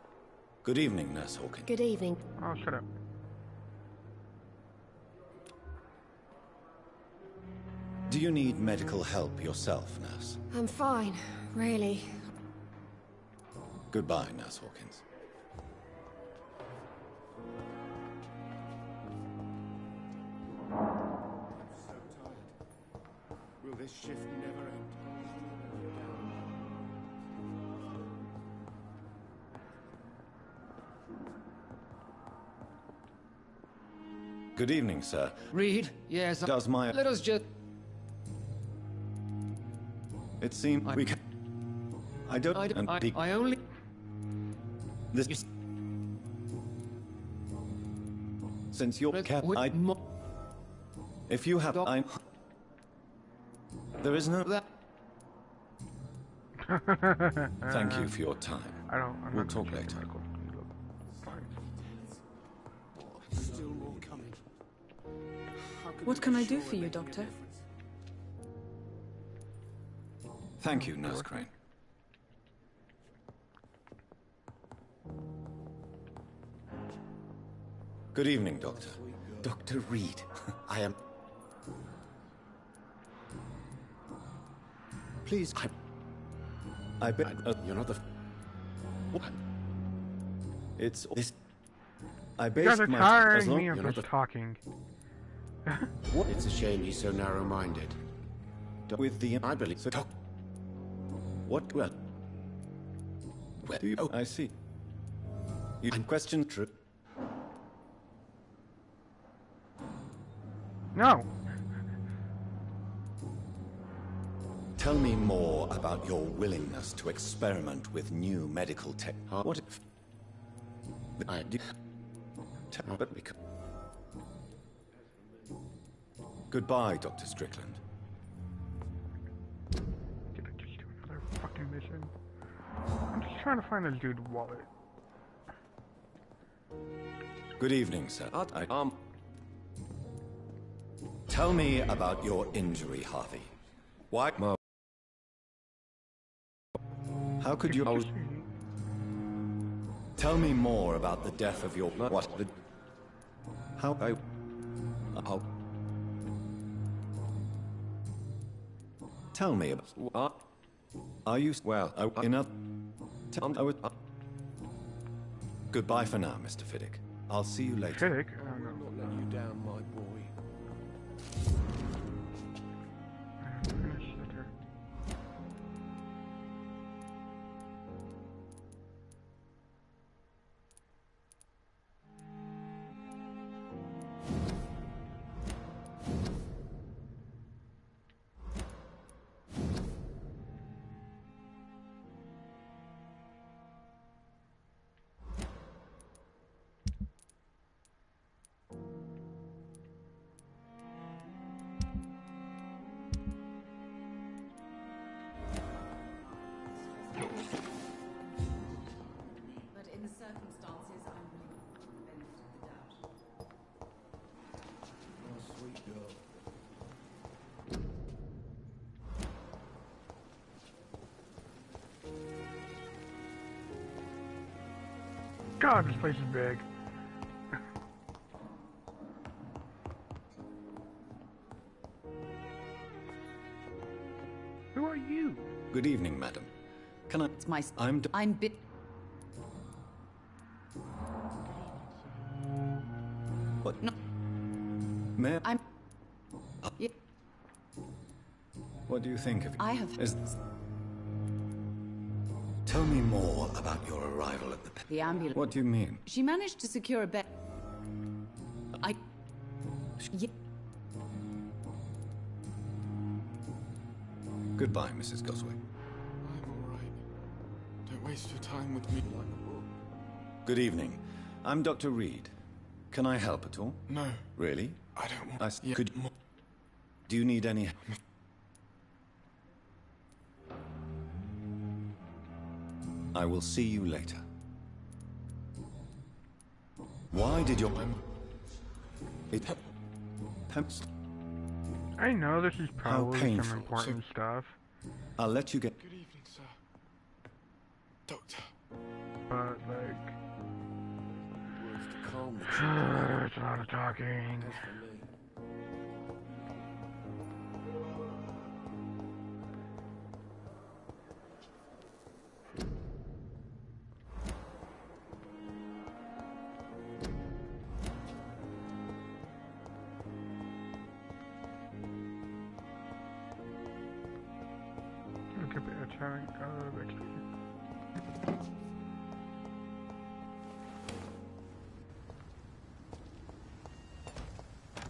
Good evening, Nurse Hawkins. Good evening. Oh, shut up. Do you need medical help yourself, Nurse? I'm fine, really. Goodbye, Nurse Hawkins. Will this shift never end? Good evening, sir. Reed, yes. Does my... Let us just... It seems we can... I don't... I only... This... Since you're kept... If you have... There is no... Thank you for your time. We'll talk later. Still more coming. What can I do for you, Doctor? Thank you, Nurse Crane. Good evening, Doctor. Dr. Reed, I am... Please, I bet... you're not the... What? It's... This... I You guys are tiring me of just talking. What? It's a shame he's so narrow-minded. With the... I believe so. What? Well... Where do you... Oh, I see. You question true. No. Tell me more about your willingness to experiment with new medical tech. What if... I do... But because... Goodbye, Dr. Strickland. Did I just do another fucking mission? I'm just trying to find this dude's wallet. Good evening, sir. Tell me about your injury, Harvey. Why? How could you... Tell me more about the death of your... What? How... How... Tell me about... Are you... Well, enough... Goodbye for now, Mr. Fiddick. I'll see you later. Fiddick? I'm not letting you down, my boy. God, this place is big. Who are you? Good evening, madam. Can I... It's my... I'm bit... What? No. May I'm... Yeah. What do you think of... I have... Tell me more about your arrival at the ambulance. What do you mean? She managed to secure a bed. Yeah. Goodbye, Mrs. Gosway. I'm all right. Don't waste your time with me. Good evening. I'm Dr. Reed. Can I help at all? No. Really? I don't want... Do you need any... I will see you later. Why did your... I know this is probably some important stuff. I'll let you get... Good evening, sir. Doctor. But, like... it's a lot of talking.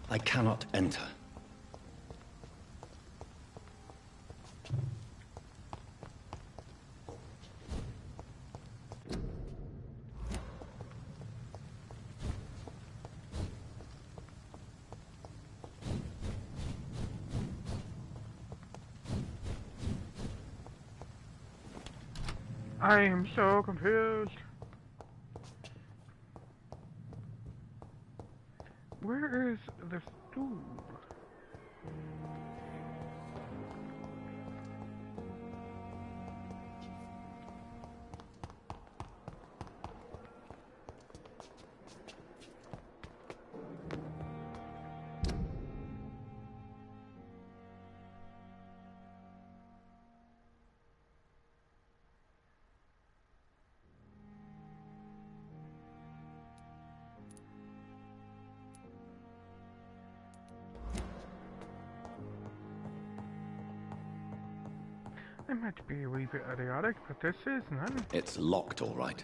I cannot enter. I am so confused. Where is the stool? I might be a wee bit idiotic, but this is none. It's locked, all right.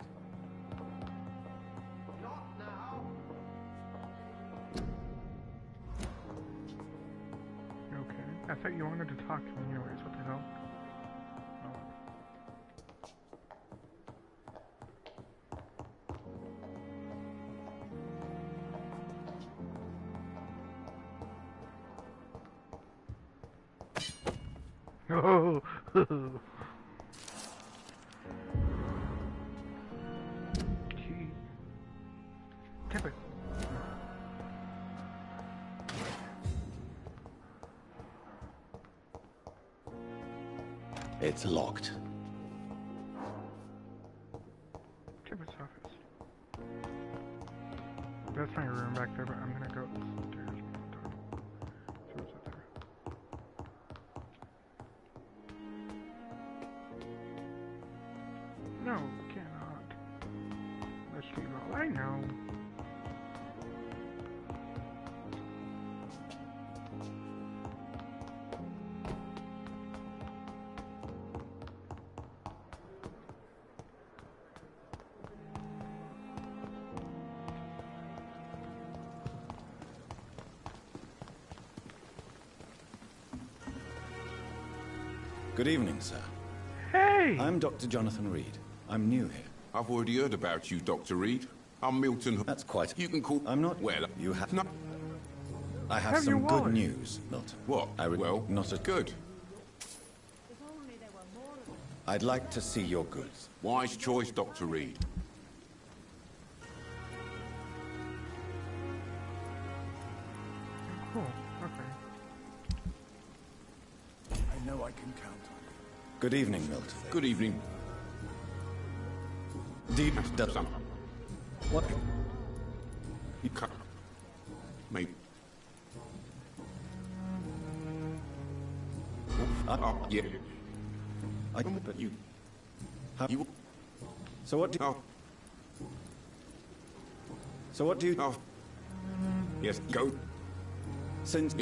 Okay. I thought you wanted to talk to me anyways. What the hell? Oh. Gee. Tip it. It's locked. Tippet's office. That's my room back there, but I'm gonna go upstairs. See what's up there. No, cannot. Let's leave all I know. Good evening, sir. Hey! I'm Dr. Jonathan Reed. I'm new here. I've already heard about you, Dr. Reed. I'm Milton. That's quite... You can call... I'm not... Well, you have... No. I have some good news. Not... What? Well, not as good. I'd like to see your goods. Wise choice, Dr. Reed. Cool. Okay. I know I can count on you. Good evening, Milton. Good evening. Deep... What? You can't. Maybe. Yeah. But you. You. So what do you? So what do you? Yes, go. Since.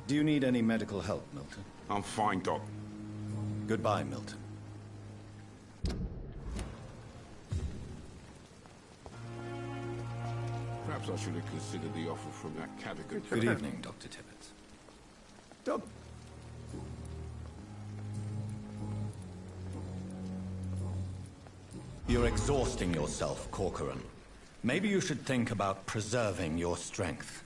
Do you need any medical help, Milton? I'm fine, Doc. Goodbye, Milton. Perhaps I should have considered the offer from that Cadogan. Good evening, Dr. Tippett. Doc. You're exhausting yourself, Corcoran. Maybe you should think about preserving your strength.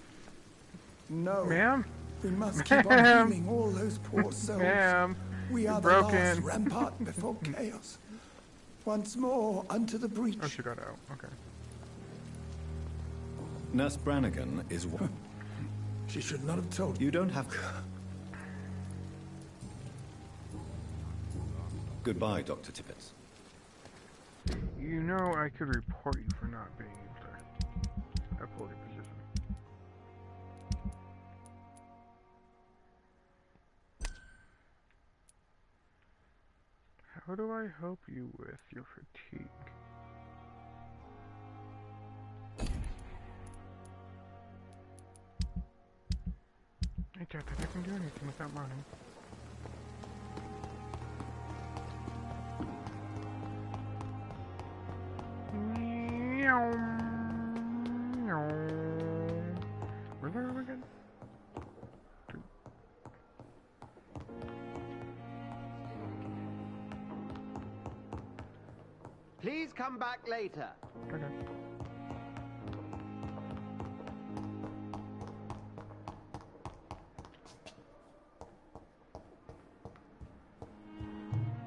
No. Ma'am? We must keep on healing all those poor souls. Ma'am, We are the broken. last rampart before chaos. Once more unto the breach. Oh, she got out. Okay. Nurse Brannigan is one. She should not have told you. Don't have. Goodbye, Dr. Tippett. You know I could report you for not being able to uphold your position. How do I help you with your fatigue? I doubt that I can do anything without money. Where's that room again? Please come back later. Okay.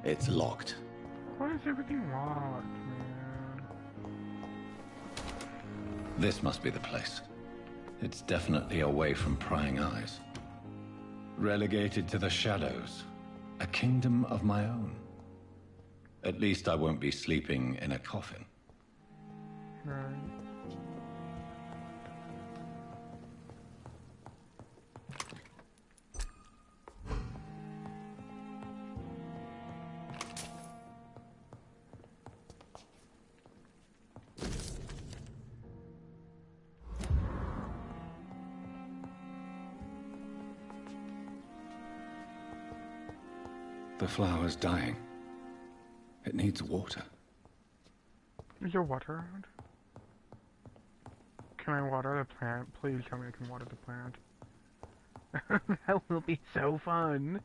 It's locked. Why is everything locked, man? This must be the place. It's definitely away from prying eyes. Relegated to the shadows. A kingdom of my own. At least I won't be sleeping in a coffin. Right. The flower's dying. It needs water. Is there water around? Can I water the plant? Please tell me I can water the plant. That will be so fun.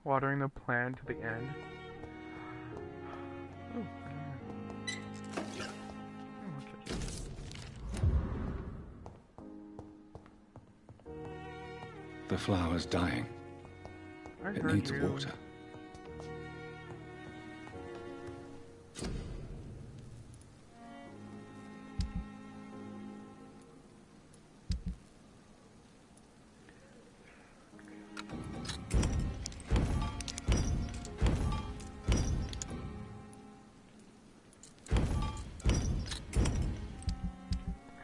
Watering the plant to the end. Oh, The flower's dying. It needs water.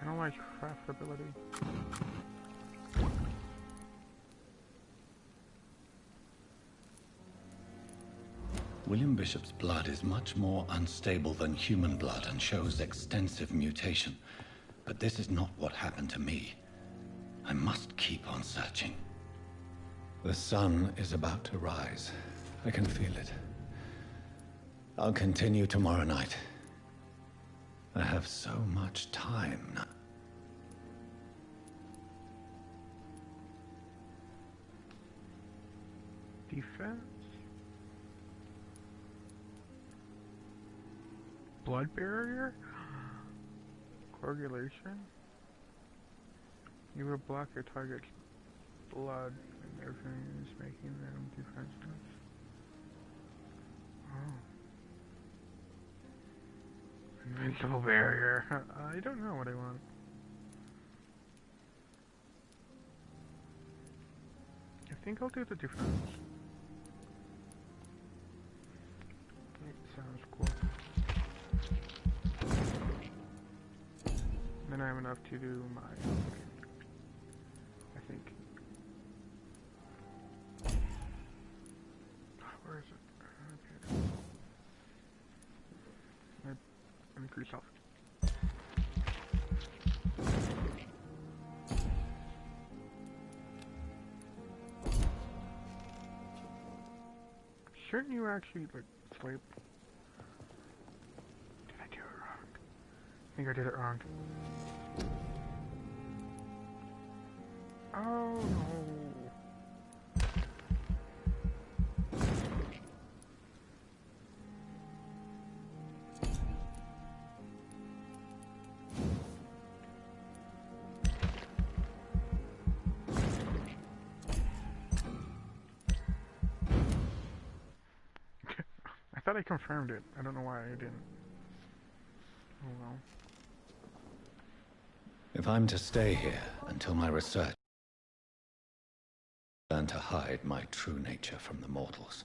Analyze craftability. William Bishop's blood is much more unstable than human blood and shows extensive mutation. But this is not what happened to me. I must keep on searching. The sun is about to rise. I can feel it. I'll continue tomorrow night. I have so much time now. Defense? Blood barrier? Coagulation? You will block your target's blood and everything is making them defenseless. Oh. Invincible barrier. I don't know what I want. I think I'll do the defense. It sounds cool. then I have enough to do my... I think. Where is it? Okay. Increase health. Shouldn't you actually, like, sleep? Did I do it wrong? I think I did it wrong. Oh, no. I thought I confirmed it. I don't know why I didn't. Oh well. If I'm to stay here until my research, learn to hide my true nature from the mortals.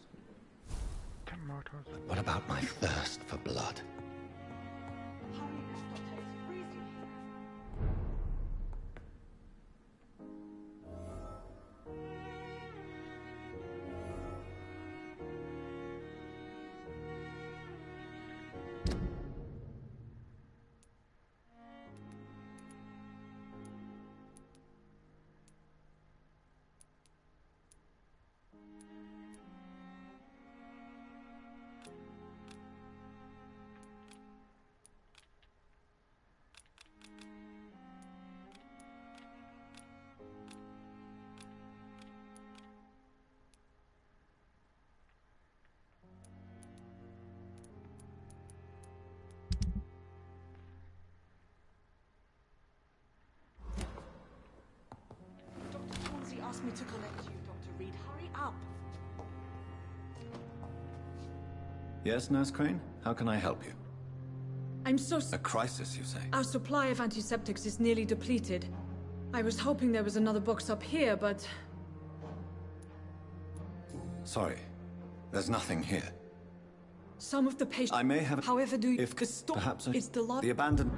The mortals. What about my thirst for blood? Asked me to collect you, Dr. Reed. Hurry up. Yes, Nurse Crane? How can I help you? I'm so A crisis, you say? Our supply of antiseptics is nearly depleted. I was hoping there was another box up here, but... Sorry. There's nothing here. Some of the patients... I may have... However, do you... If the store perhaps is the lot... The abandoned...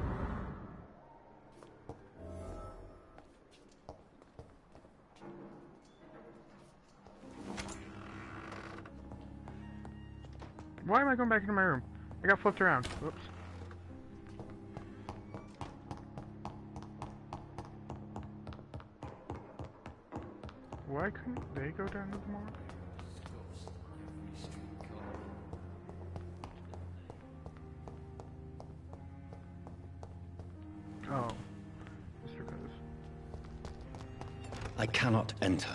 Why am I going back into my room? I got flipped around. Whoops. Why couldn't they go down to the morgue? Oh. Just because. I cannot enter.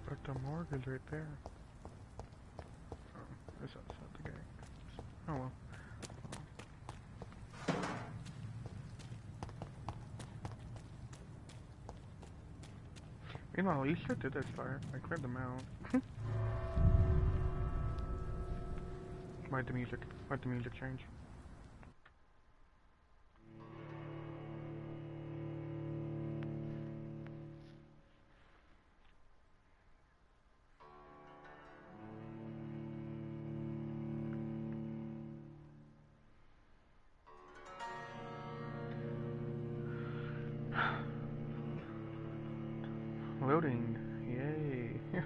But the morgue is right there. That's not the guy. Oh well. Meanwhile, you sure did that fire. I cleared them out. Why'd the music change? Loading. Yay.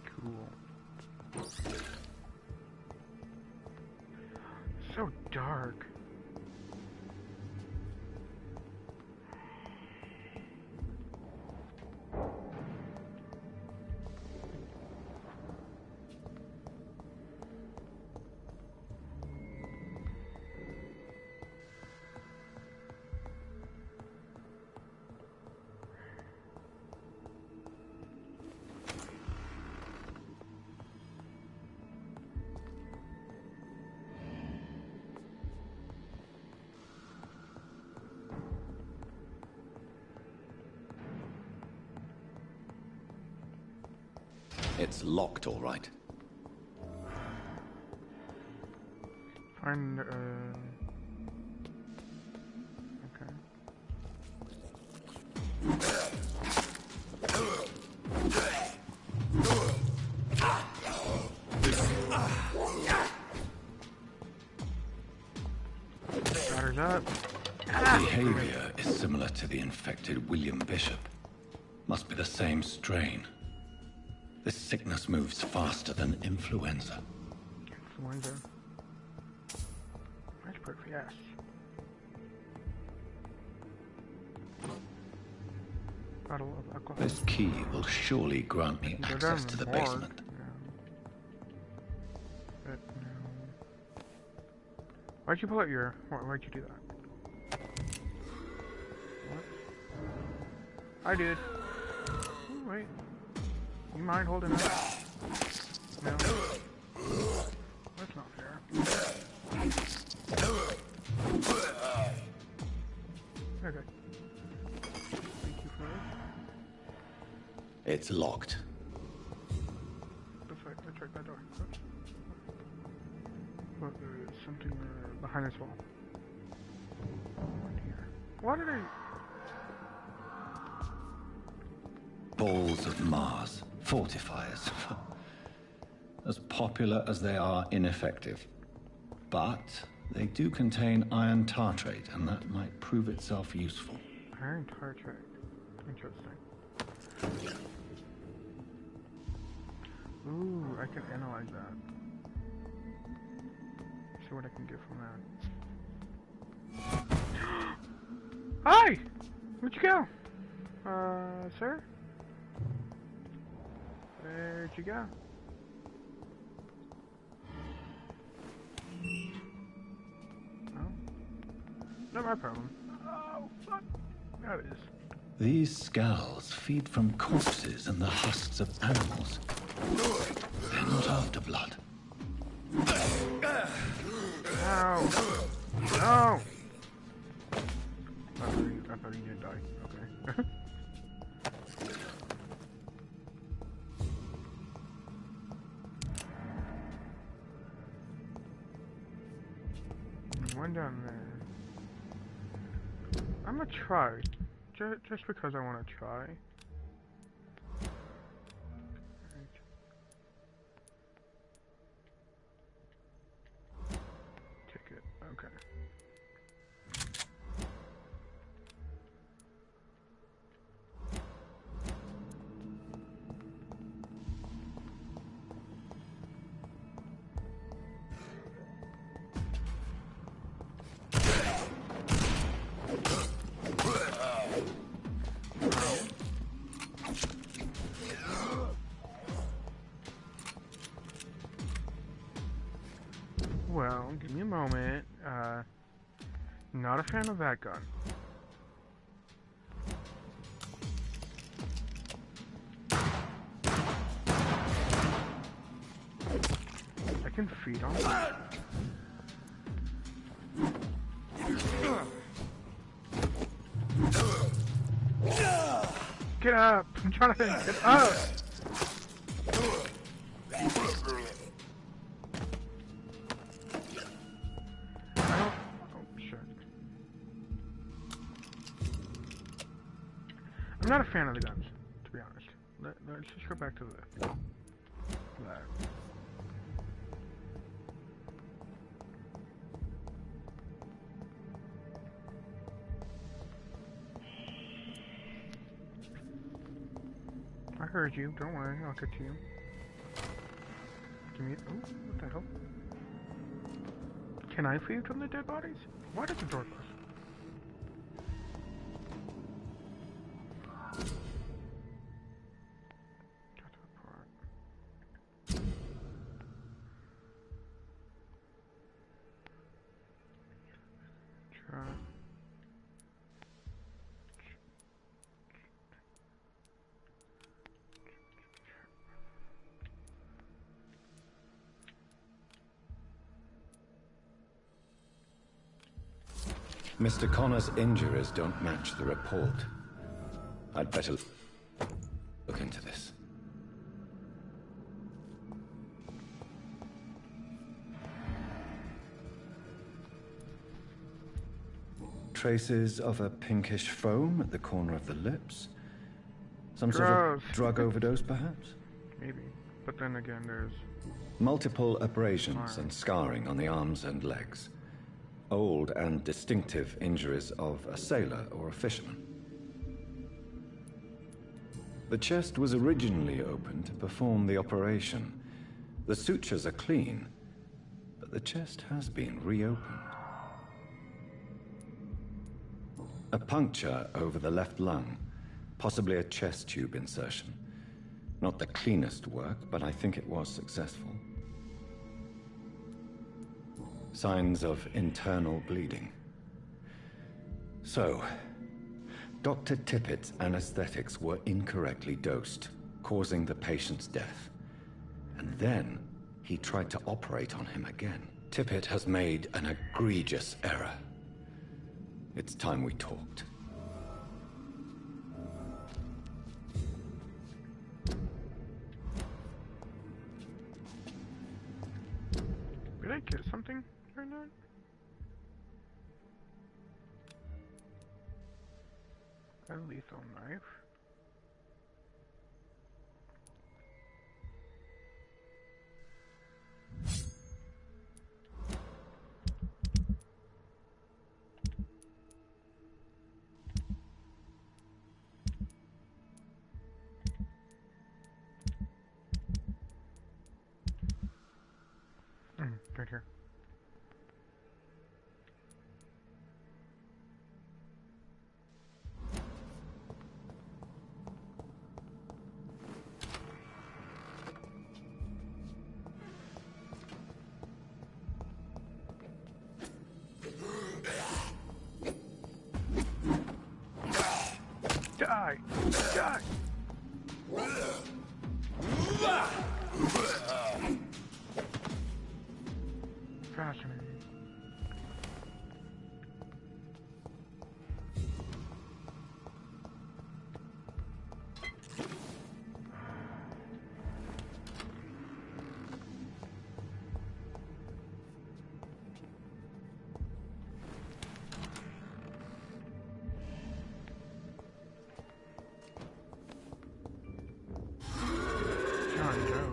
Cool. So dark. It's locked, all right. Find, okay. There's that. The behavior is similar to the infected William Bishop. Must be the same strain. This sickness moves faster than influenza. Influenza. That's pretty fast. Bottle of alcohol. This key will surely grant me access to the basement. But, no. Why'd you pull out your... Why'd you do that? What? I did. Ooh, wait. You mind holding that? No. That's not fair. Okay. Thank you for it. It's locked. Let's check that door. Oops. But there is something behind this wall. Here. Why did I... Balls of Mars. Fortifiers. As popular as they are ineffective. But they do contain iron tartrate, and that might prove itself useful. Iron tartrate. Interesting. Ooh, I can analyze that. See what I can get from that. Hi! Where'd you go? Sir? Where'd you go? Oh. Not my problem. Oh, fuck. That is. These skulls feed from corpses and the husks of animals. They're not after blood. Ow! No! I thought he did die. Okay. One down there. I'm gonna try. Just because I want to try. Ticket. Okay. Well, give me a moment. Not a fan of that gun. I can feed on that. Get up! I'm trying to get up! I'm not a fan of the guns, to be honest. Let's just go back to that. I heard you. Don't worry. I'll get to you. Give me... Oh, what the hell? Can I feed from the dead bodies? Why does the door close? Mr. Connor's injuries don't match the report. I'd better look into this. Traces of a pinkish foam at the corner of the lips. Some sort of drug overdose, perhaps? Maybe. But then again, there's... Multiple abrasions and scarring on the arms and legs. old and distinctive injuries of a sailor or a fisherman. The chest was originally opened to perform the operation. The sutures are clean, but the chest has been reopened. A puncture over the left lung, possibly a chest tube insertion. Not the cleanest work, but I think it was successful. Signs of internal bleeding. So, Dr. Tippett's anesthetics were incorrectly dosed, causing the patient's death. And then, he tried to operate on him again. Tippett has made an egregious error. It's time we talked. Did I get something or not? A lethal knife. Right here. Die! Die! Fascinating. John Joe.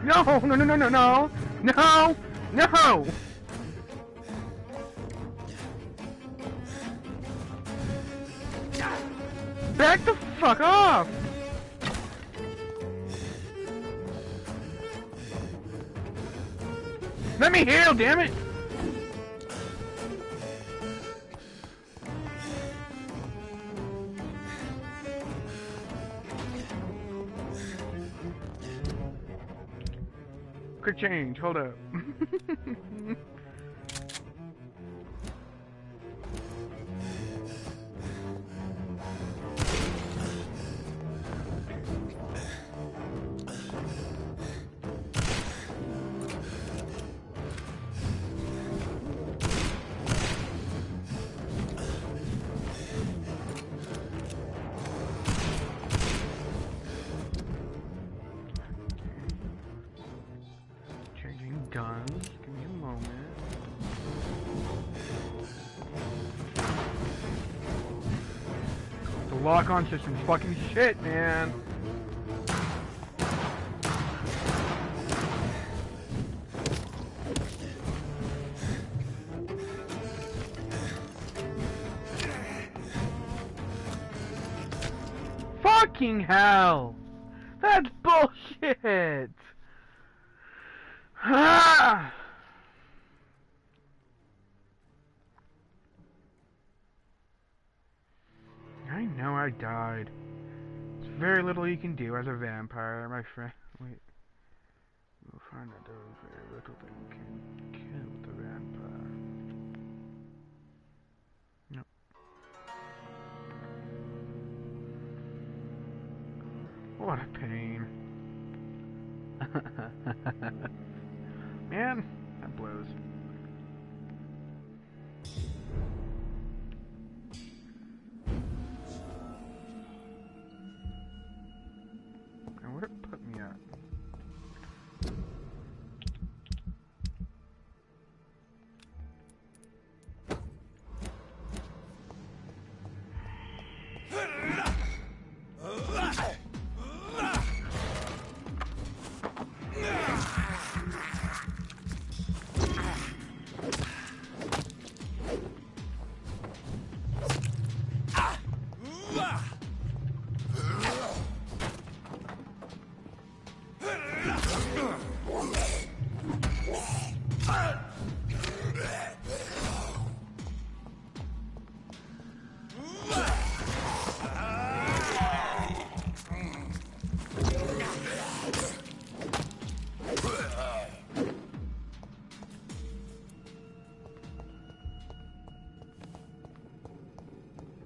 No! No! No! No! No! No! No! No! Back the fuck off! Let me heal, damn it! Quick change, hold up. Changing guns, give me a moment. The lock-on system's fucking shit, man. Fucking hell! That's bullshit! Ah! I know I died. It's Very little you can do as a vampire, my friend. Wait. You'll find that there is very little that you can kill with a vampire. Nope. What a pain. Man, that blows. And where'd it put me at?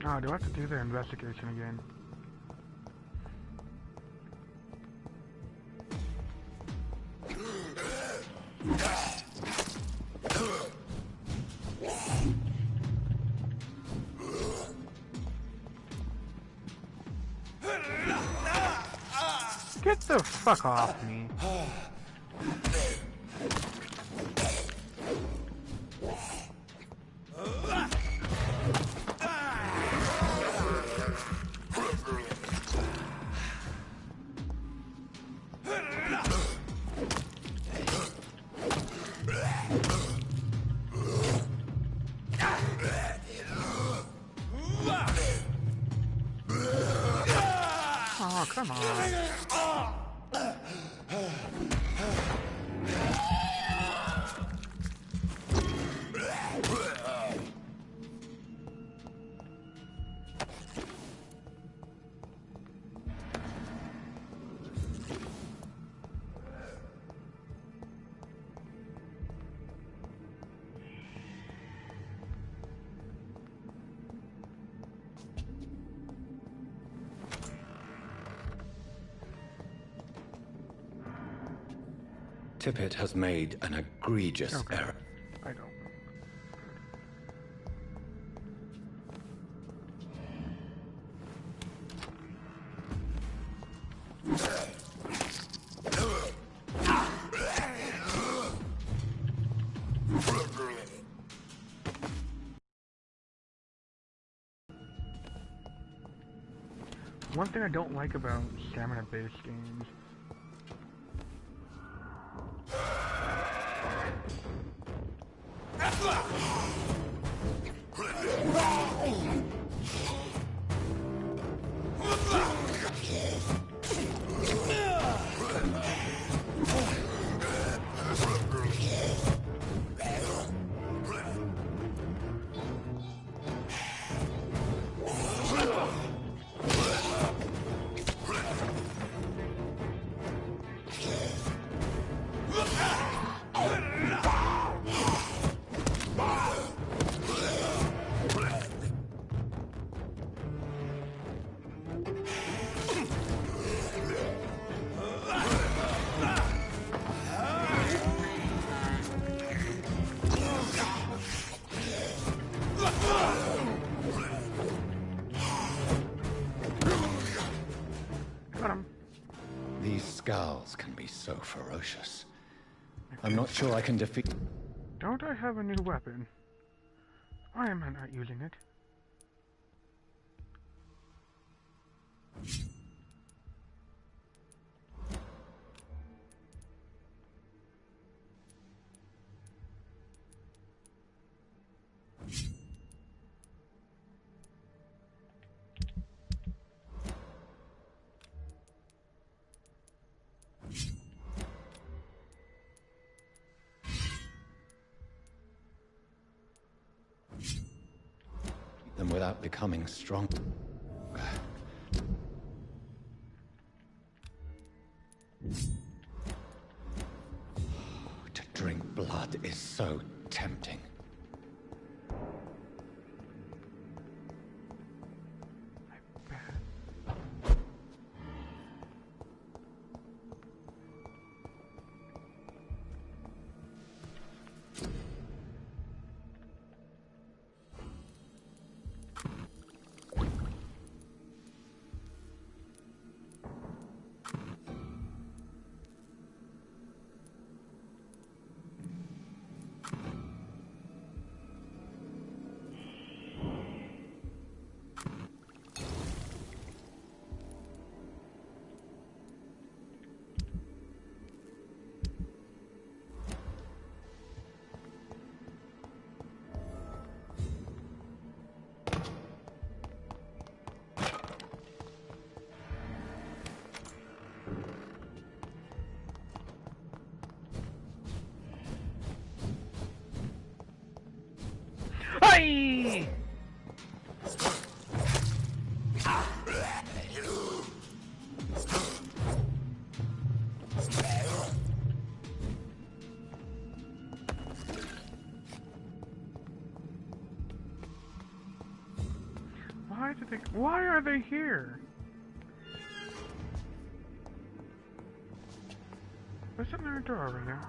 Oh, do I have to do the investigation again? Get the fuck off me. Oh, come on. Tippett has made an egregious error. I don't. One thing I don't like about stamina-based games . These scowls can be so ferocious. I'm not sure I can defeat... Don't I have a new weapon? Why am I not using it? them without becoming strong. To drink blood is so tempting. Hey! Why are they here? There's something in the door right now.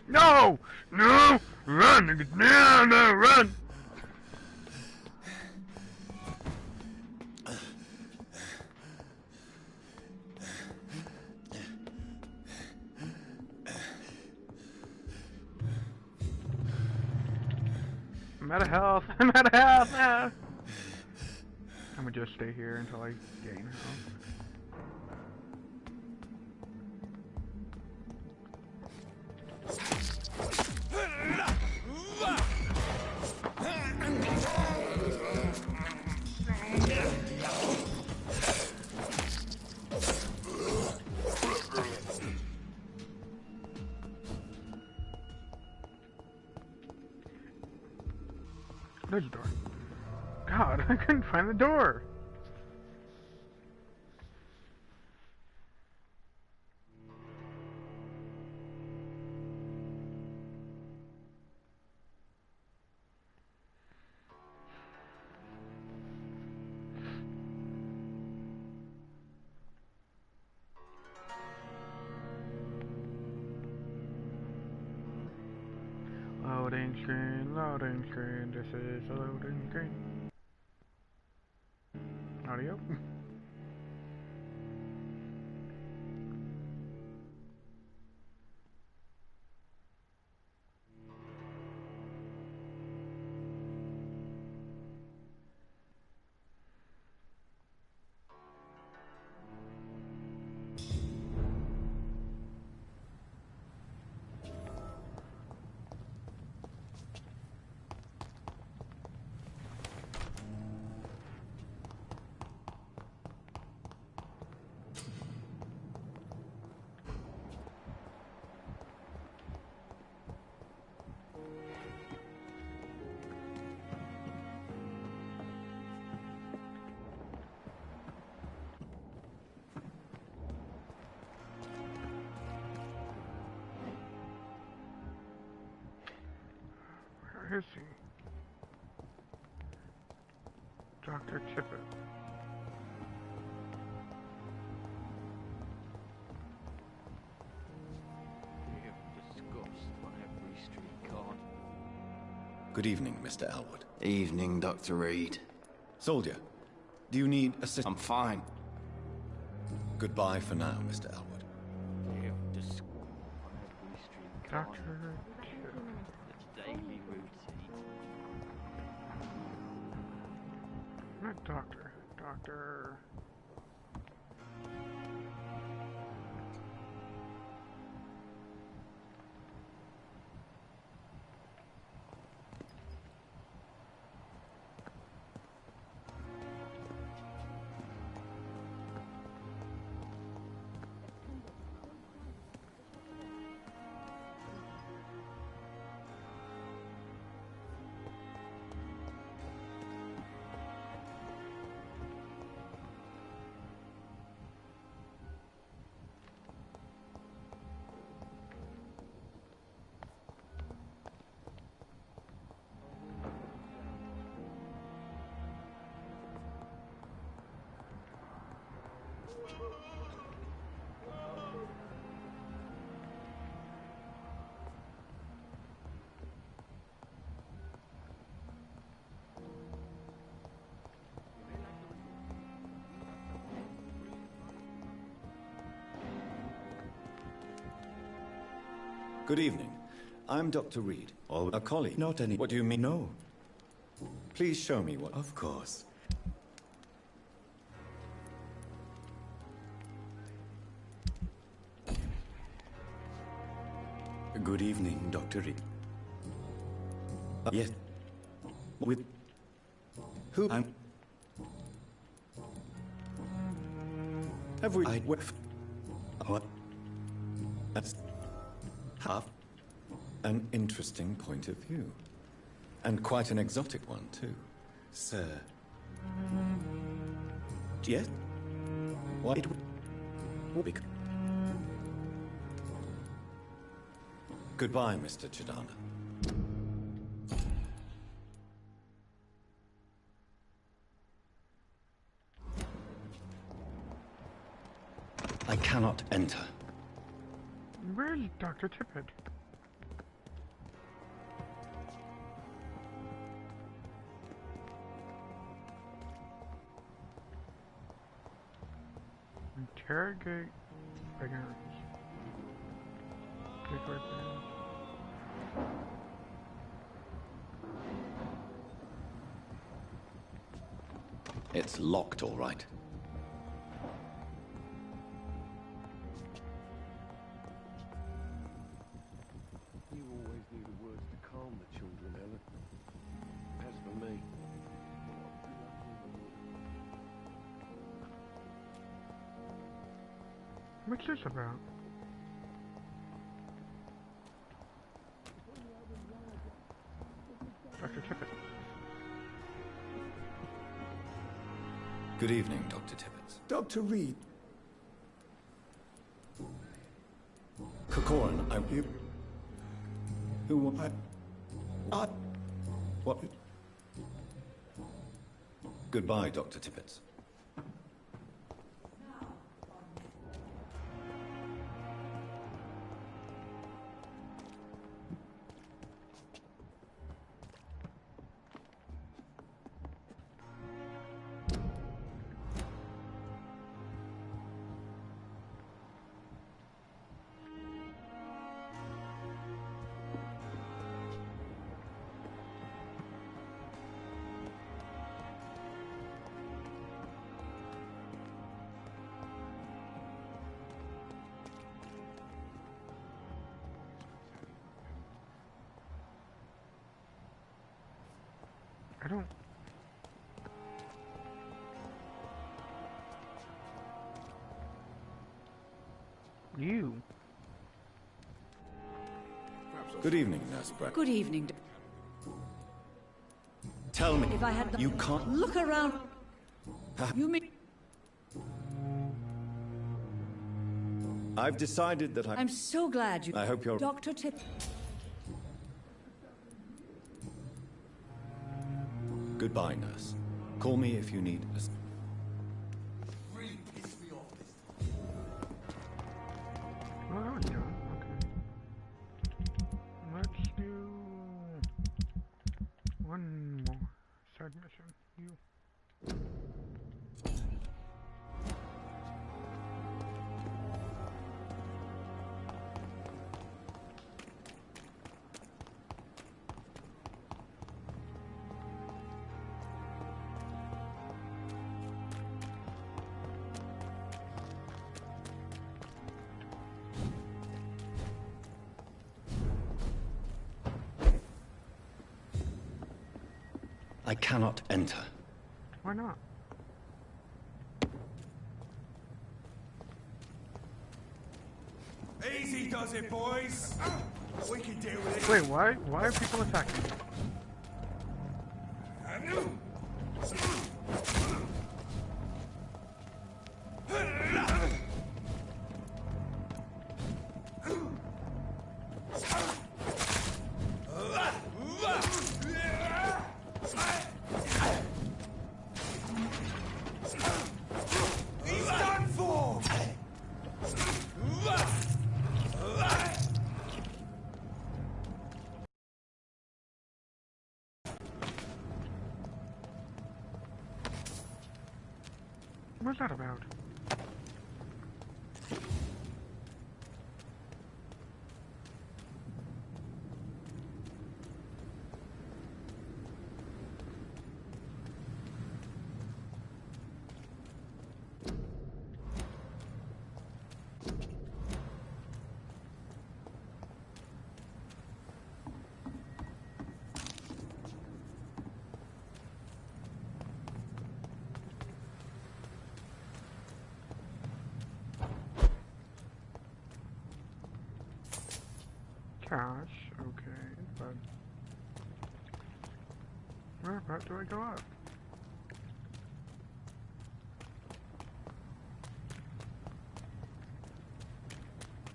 No! No! Run, nigga! No, no, run! I'm out of health. I'm out of health now. I'm gonna just stay here until I gain health. There's a door. God, I couldn't find the door. Loading screen, this is a loading screen. Audio. Where is he? Dr. Tippett. You have disgust on every street corner. Good evening, Mr. Elwood. Evening, Dr. Reed. Soldier, do you need assistance? I'm fine. Goodbye for now, Mr. Elwood. Doctor. Daily routine. Not doctor. Doctor. Good evening. I'm Dr. Reed. A colleague. Not any. What do you mean? No. Please show me what. Of course. Good evening, Dr. Reed. Yes. With who? I'm. Have we? What? That's half an interesting point of view, and quite an exotic one too, sir. Yes. What? It would be. Goodbye, Mr. Chidana. I cannot enter. Where's Dr. Tippett? Interrogate beggars. It's locked, all right. You always knew the words to calm the children, Ellen. As for me... What's this about? Dr. Tippett. Good evening, Dr. Tippett. Dr. Reed. Kokoran, I'm... You... Who... What? Goodbye, Dr. Tippett. I don't... You. Good evening, Nurse Brett. Good evening. Tell me. If I had You can't... Look around. You mean... I've decided that I'm so glad you... I hope you're... Dr. Tip... Goodbye, nurse. Call me if you need us. Really pissed me off this. Oh, yeah, okay. Let's do... One more side mission. You. I cannot enter. Why not? Easy does it, boys. We can deal with it. Wait, why? Why are people attacking me? He's done for. What's that about? Cash, okay, but where about do I go up?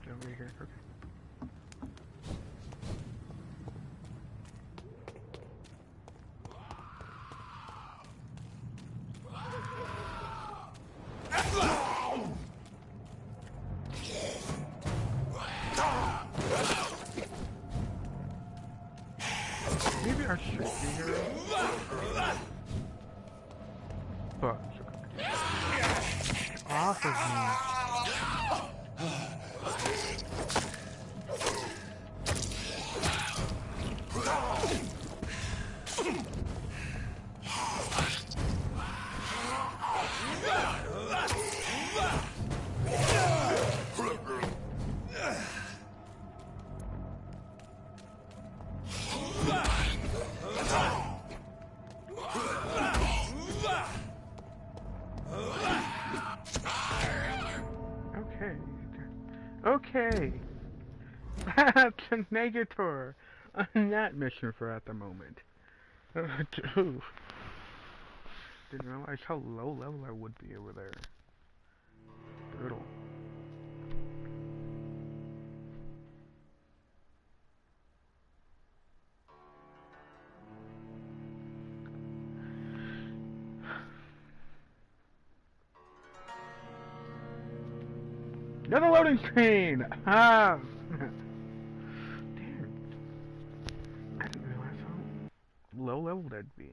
Over here, okay. Maybe I should be here. But off of me. Okay. That's a negator on that mission for at the moment. Oof. Didn't realize how low level I would be over there. Brutal. Another loading screen! Ah! Damn. I didn't realize how low level that'd be.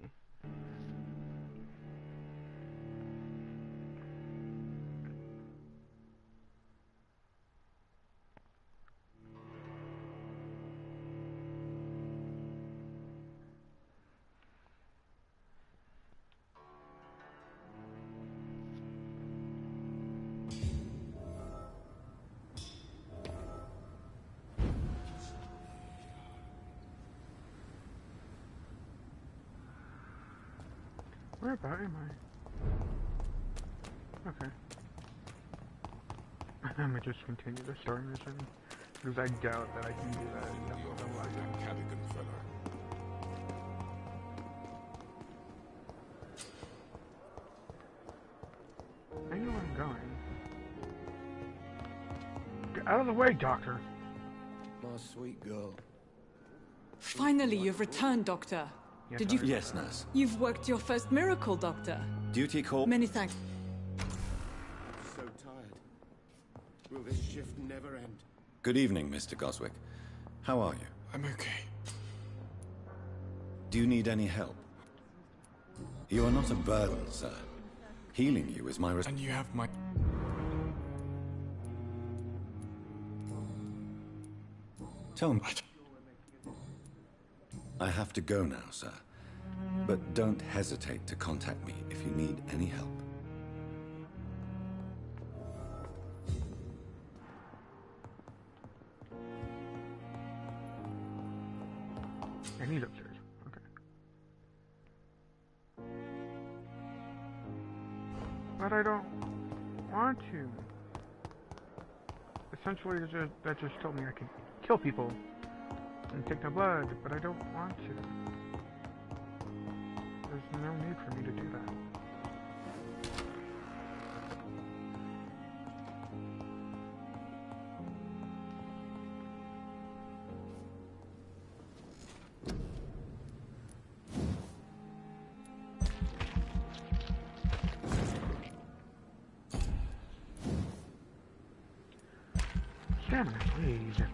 Where about am I? Okay. I'm gonna just continue the story mission. Because I doubt that I can do that. That Cadigan fellow. I know where I'm going. Get out of the way, Doctor! My sweet girl. Finally, you've returned, Doctor. Yes, Did you? Yes, nurse. You've worked your first miracle, Doctor. Duty call. Many thanks. So tired. Will this shift never end? Good evening, Mr. Goswick. How are you? I'm okay. Do you need any help? You are not a burden, sir. Healing you is my And you have my... Tell me. I have to go now, sir. But don't hesitate to contact me if you need any help. I need upstairs. Okay. But I don't want to. Essentially, that just told me I could kill people and take their blood, but I don't want to. There's no need for me to do that. Stamina, please. Yes.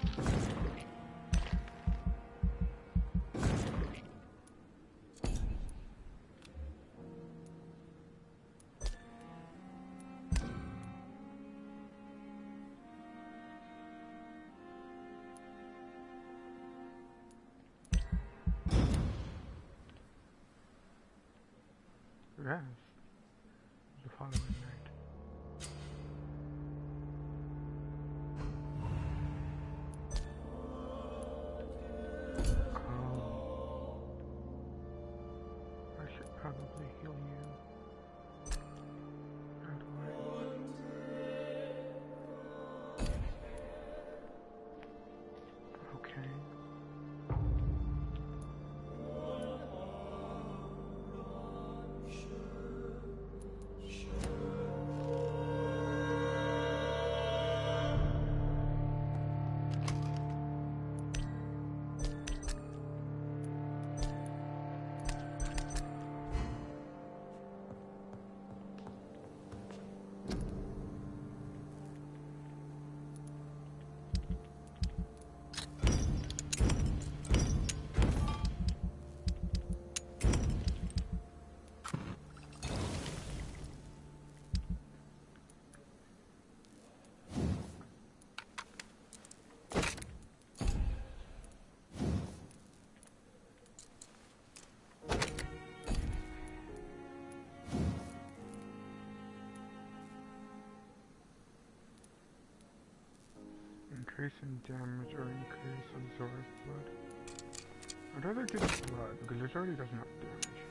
The following night. I should probably heal you. How do I? Okay. Increase in damage or increase absorbed blood. I'd rather do blood because this already does enough damage.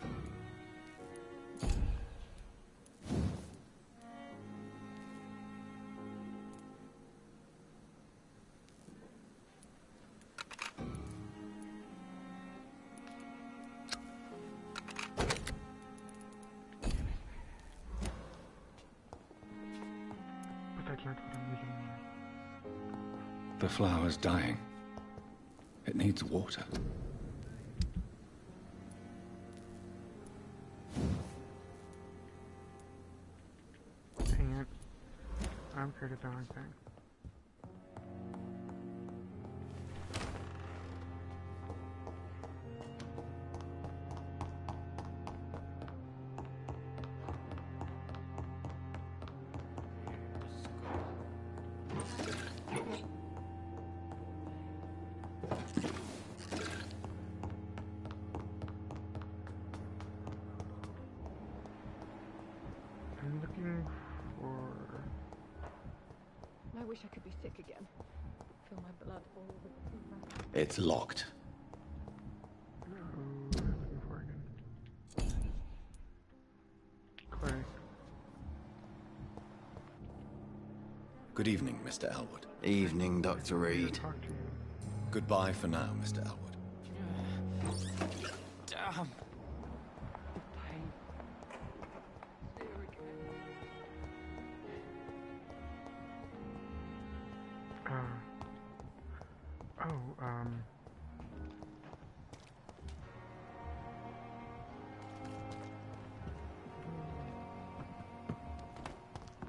But that's not what I'm using now. The flower's dying. It needs water. Dang it. I'm created the wrong thing. I'm looking for... I wish I could be sick again. Feel my blood all over the It's locked. Who am I looking for again? Clay. Good evening, Mr. Elwood. Evening, Dr. Reed. Goodbye for now, Mr. Elwood. Damn.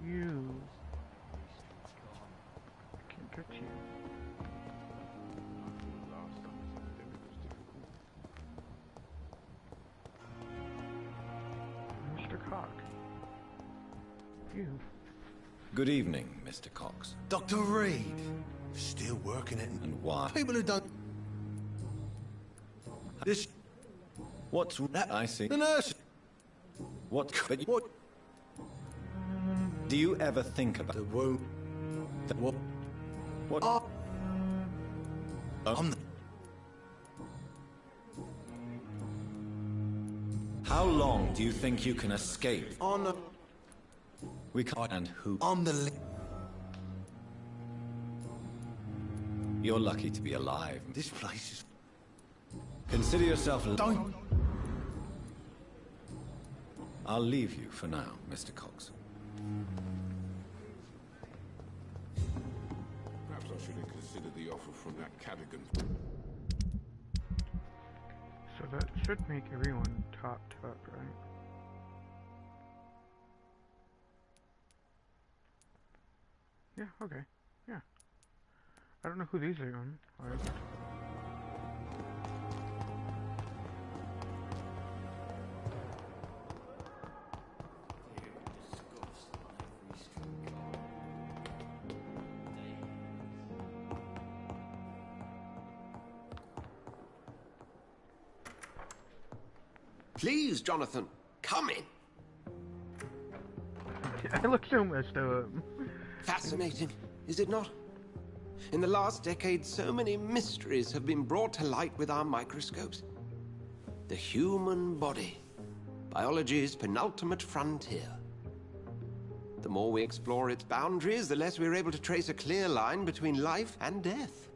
You. I can't get you. talk. You. Good evening, Mr. Cox. Dr. Reed. Still working it. And why? People who don't... This... What's that? I see. The nurse... What? What? Do you ever think about... The wound... What? What? I'm the... How long do you think you can escape? On the... We can't... And who? On the... You're lucky to be alive. This place is... Consider yourself... Don't... I'll leave you for now, Mr. Cox. Perhaps I should have considered the offer from that Cadogan. So that should make everyone topped up, right? Yeah, okay. Yeah. I don't know who these are on. Like, Please, Jonathan, come in. I look so messed up. Fascinating, is it not? In the last decade, so many mysteries have been brought to light with our microscopes. The human body, biology's penultimate frontier. The more we explore its boundaries, the less we're able to trace a clear line between life and death.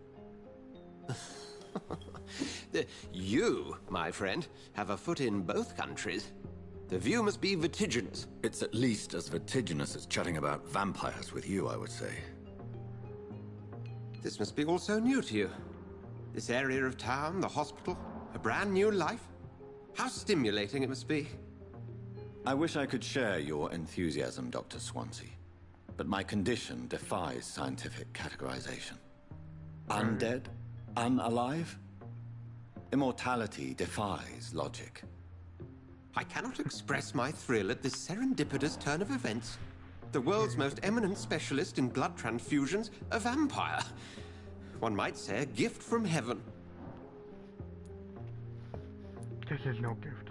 You, my friend, have a foot in both countries. The view must be vertiginous. It's at least as vertiginous as chatting about vampires with you, I would say. This must be all so new to you. This area of town, the hospital, a brand new life. How stimulating it must be. I wish I could share your enthusiasm, Dr. Swansea. But my condition defies scientific categorization. Undead? Unalive? Immortality defies logic. I cannot express my thrill at this serendipitous turn of events. The world's most eminent specialist in blood transfusions, a vampire. One might say a gift from heaven. This is no gift.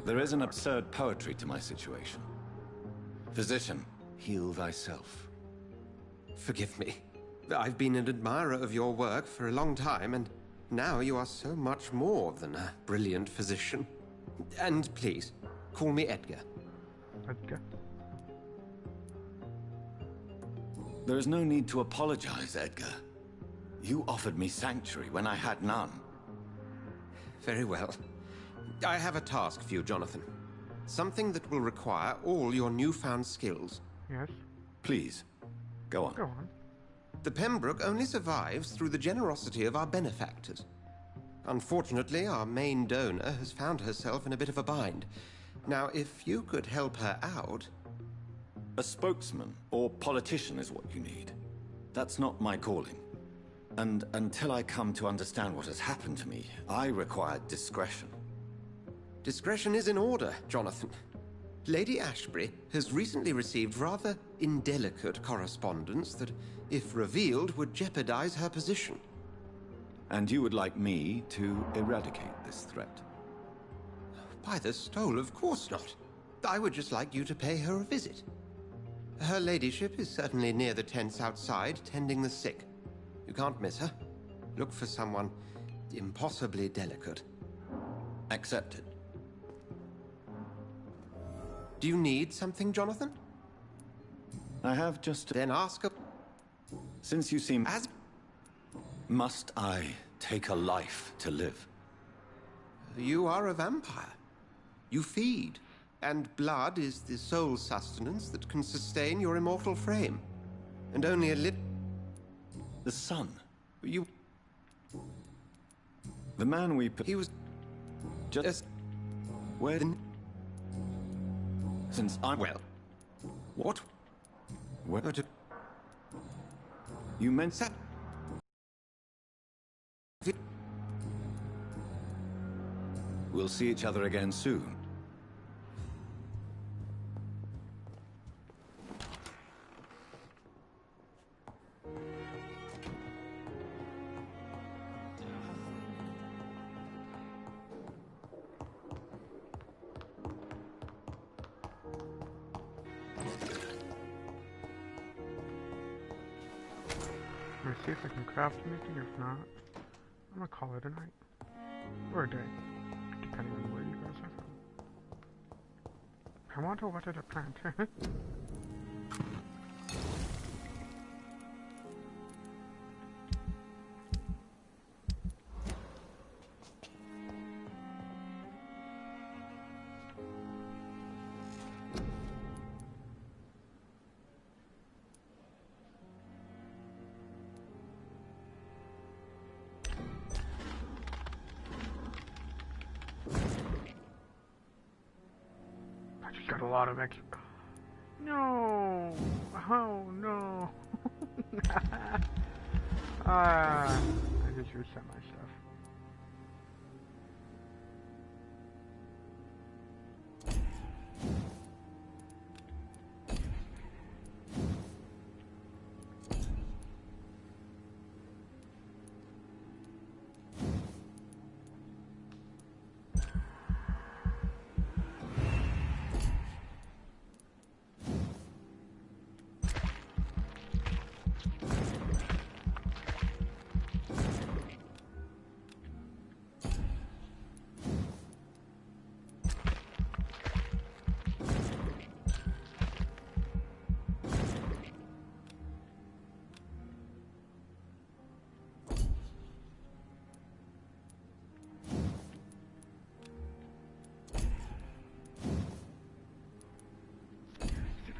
There is an absurd poetry to my situation. Physician, heal thyself. Forgive me. I've been an admirer of your work for a long time, and now you are so much more than a brilliant physician. And please, call me Edgar. Edgar? There is no need to apologize, Edgar. You offered me sanctuary when I had none. Very well. I have a task for you, Jonathan. Something that will require all your newfound skills. Yes? Please, go on. Go on. The Pembroke only survives through the generosity of our benefactors. Unfortunately, our main donor has found herself in a bit of a bind. Now, if you could help her out... A spokesman or politician is what you need. That's not my calling. And until I come to understand what has happened to me, I require discretion. Discretion is in order, Jonathan. Lady Ashbury has recently received rather indelicate correspondence that, if revealed, would jeopardize her position. And you would like me to eradicate this threat? By the stole, of course not. I would just like you to pay her a visit. Her ladyship is certainly near the tents outside, tending the sick. You can't miss her. Look for someone impossibly delicate. Accepted. Do you need something, Jonathan? I have just... Then ask her... Since you seem... Must I take a life to live? You are a vampire. You feed, and blood is the sole sustenance that can sustain your immortal frame. And only a little... The sun. You... The man we... He was... Just... Where... Since I'm... Well... What? Where... To... You meant that... we'll see each other again soon. Let's see if I can craft anything. If not, I'm gonna call it a night. Or a day. Depending on where you guys are from. I wonder what did I plant? I just got a lot of extra. No! Oh no! I just reset my stuff.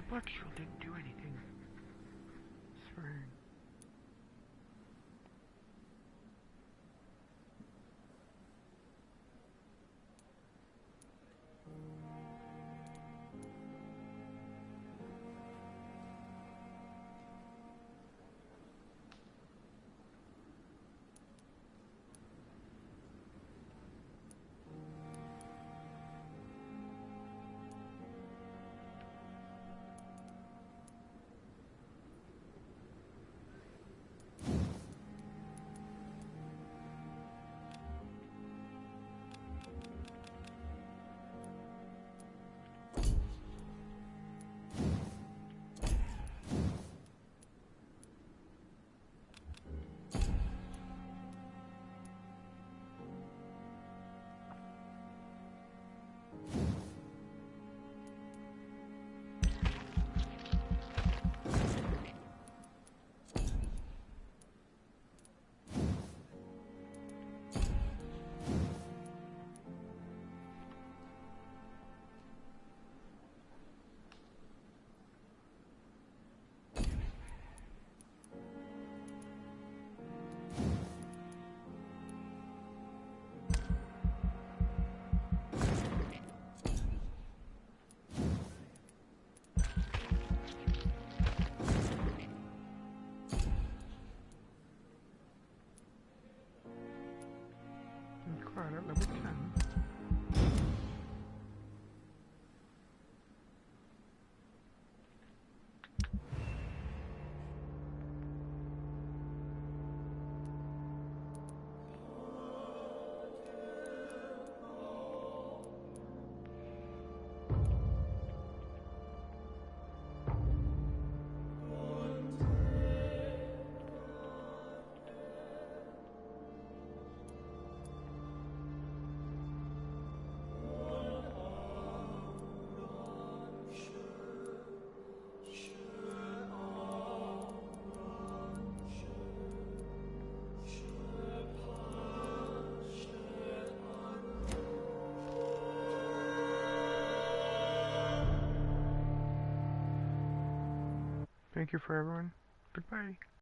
Black Shield didn't do anything. It's fine. Right at level 10. Thank you for everyone. Goodbye.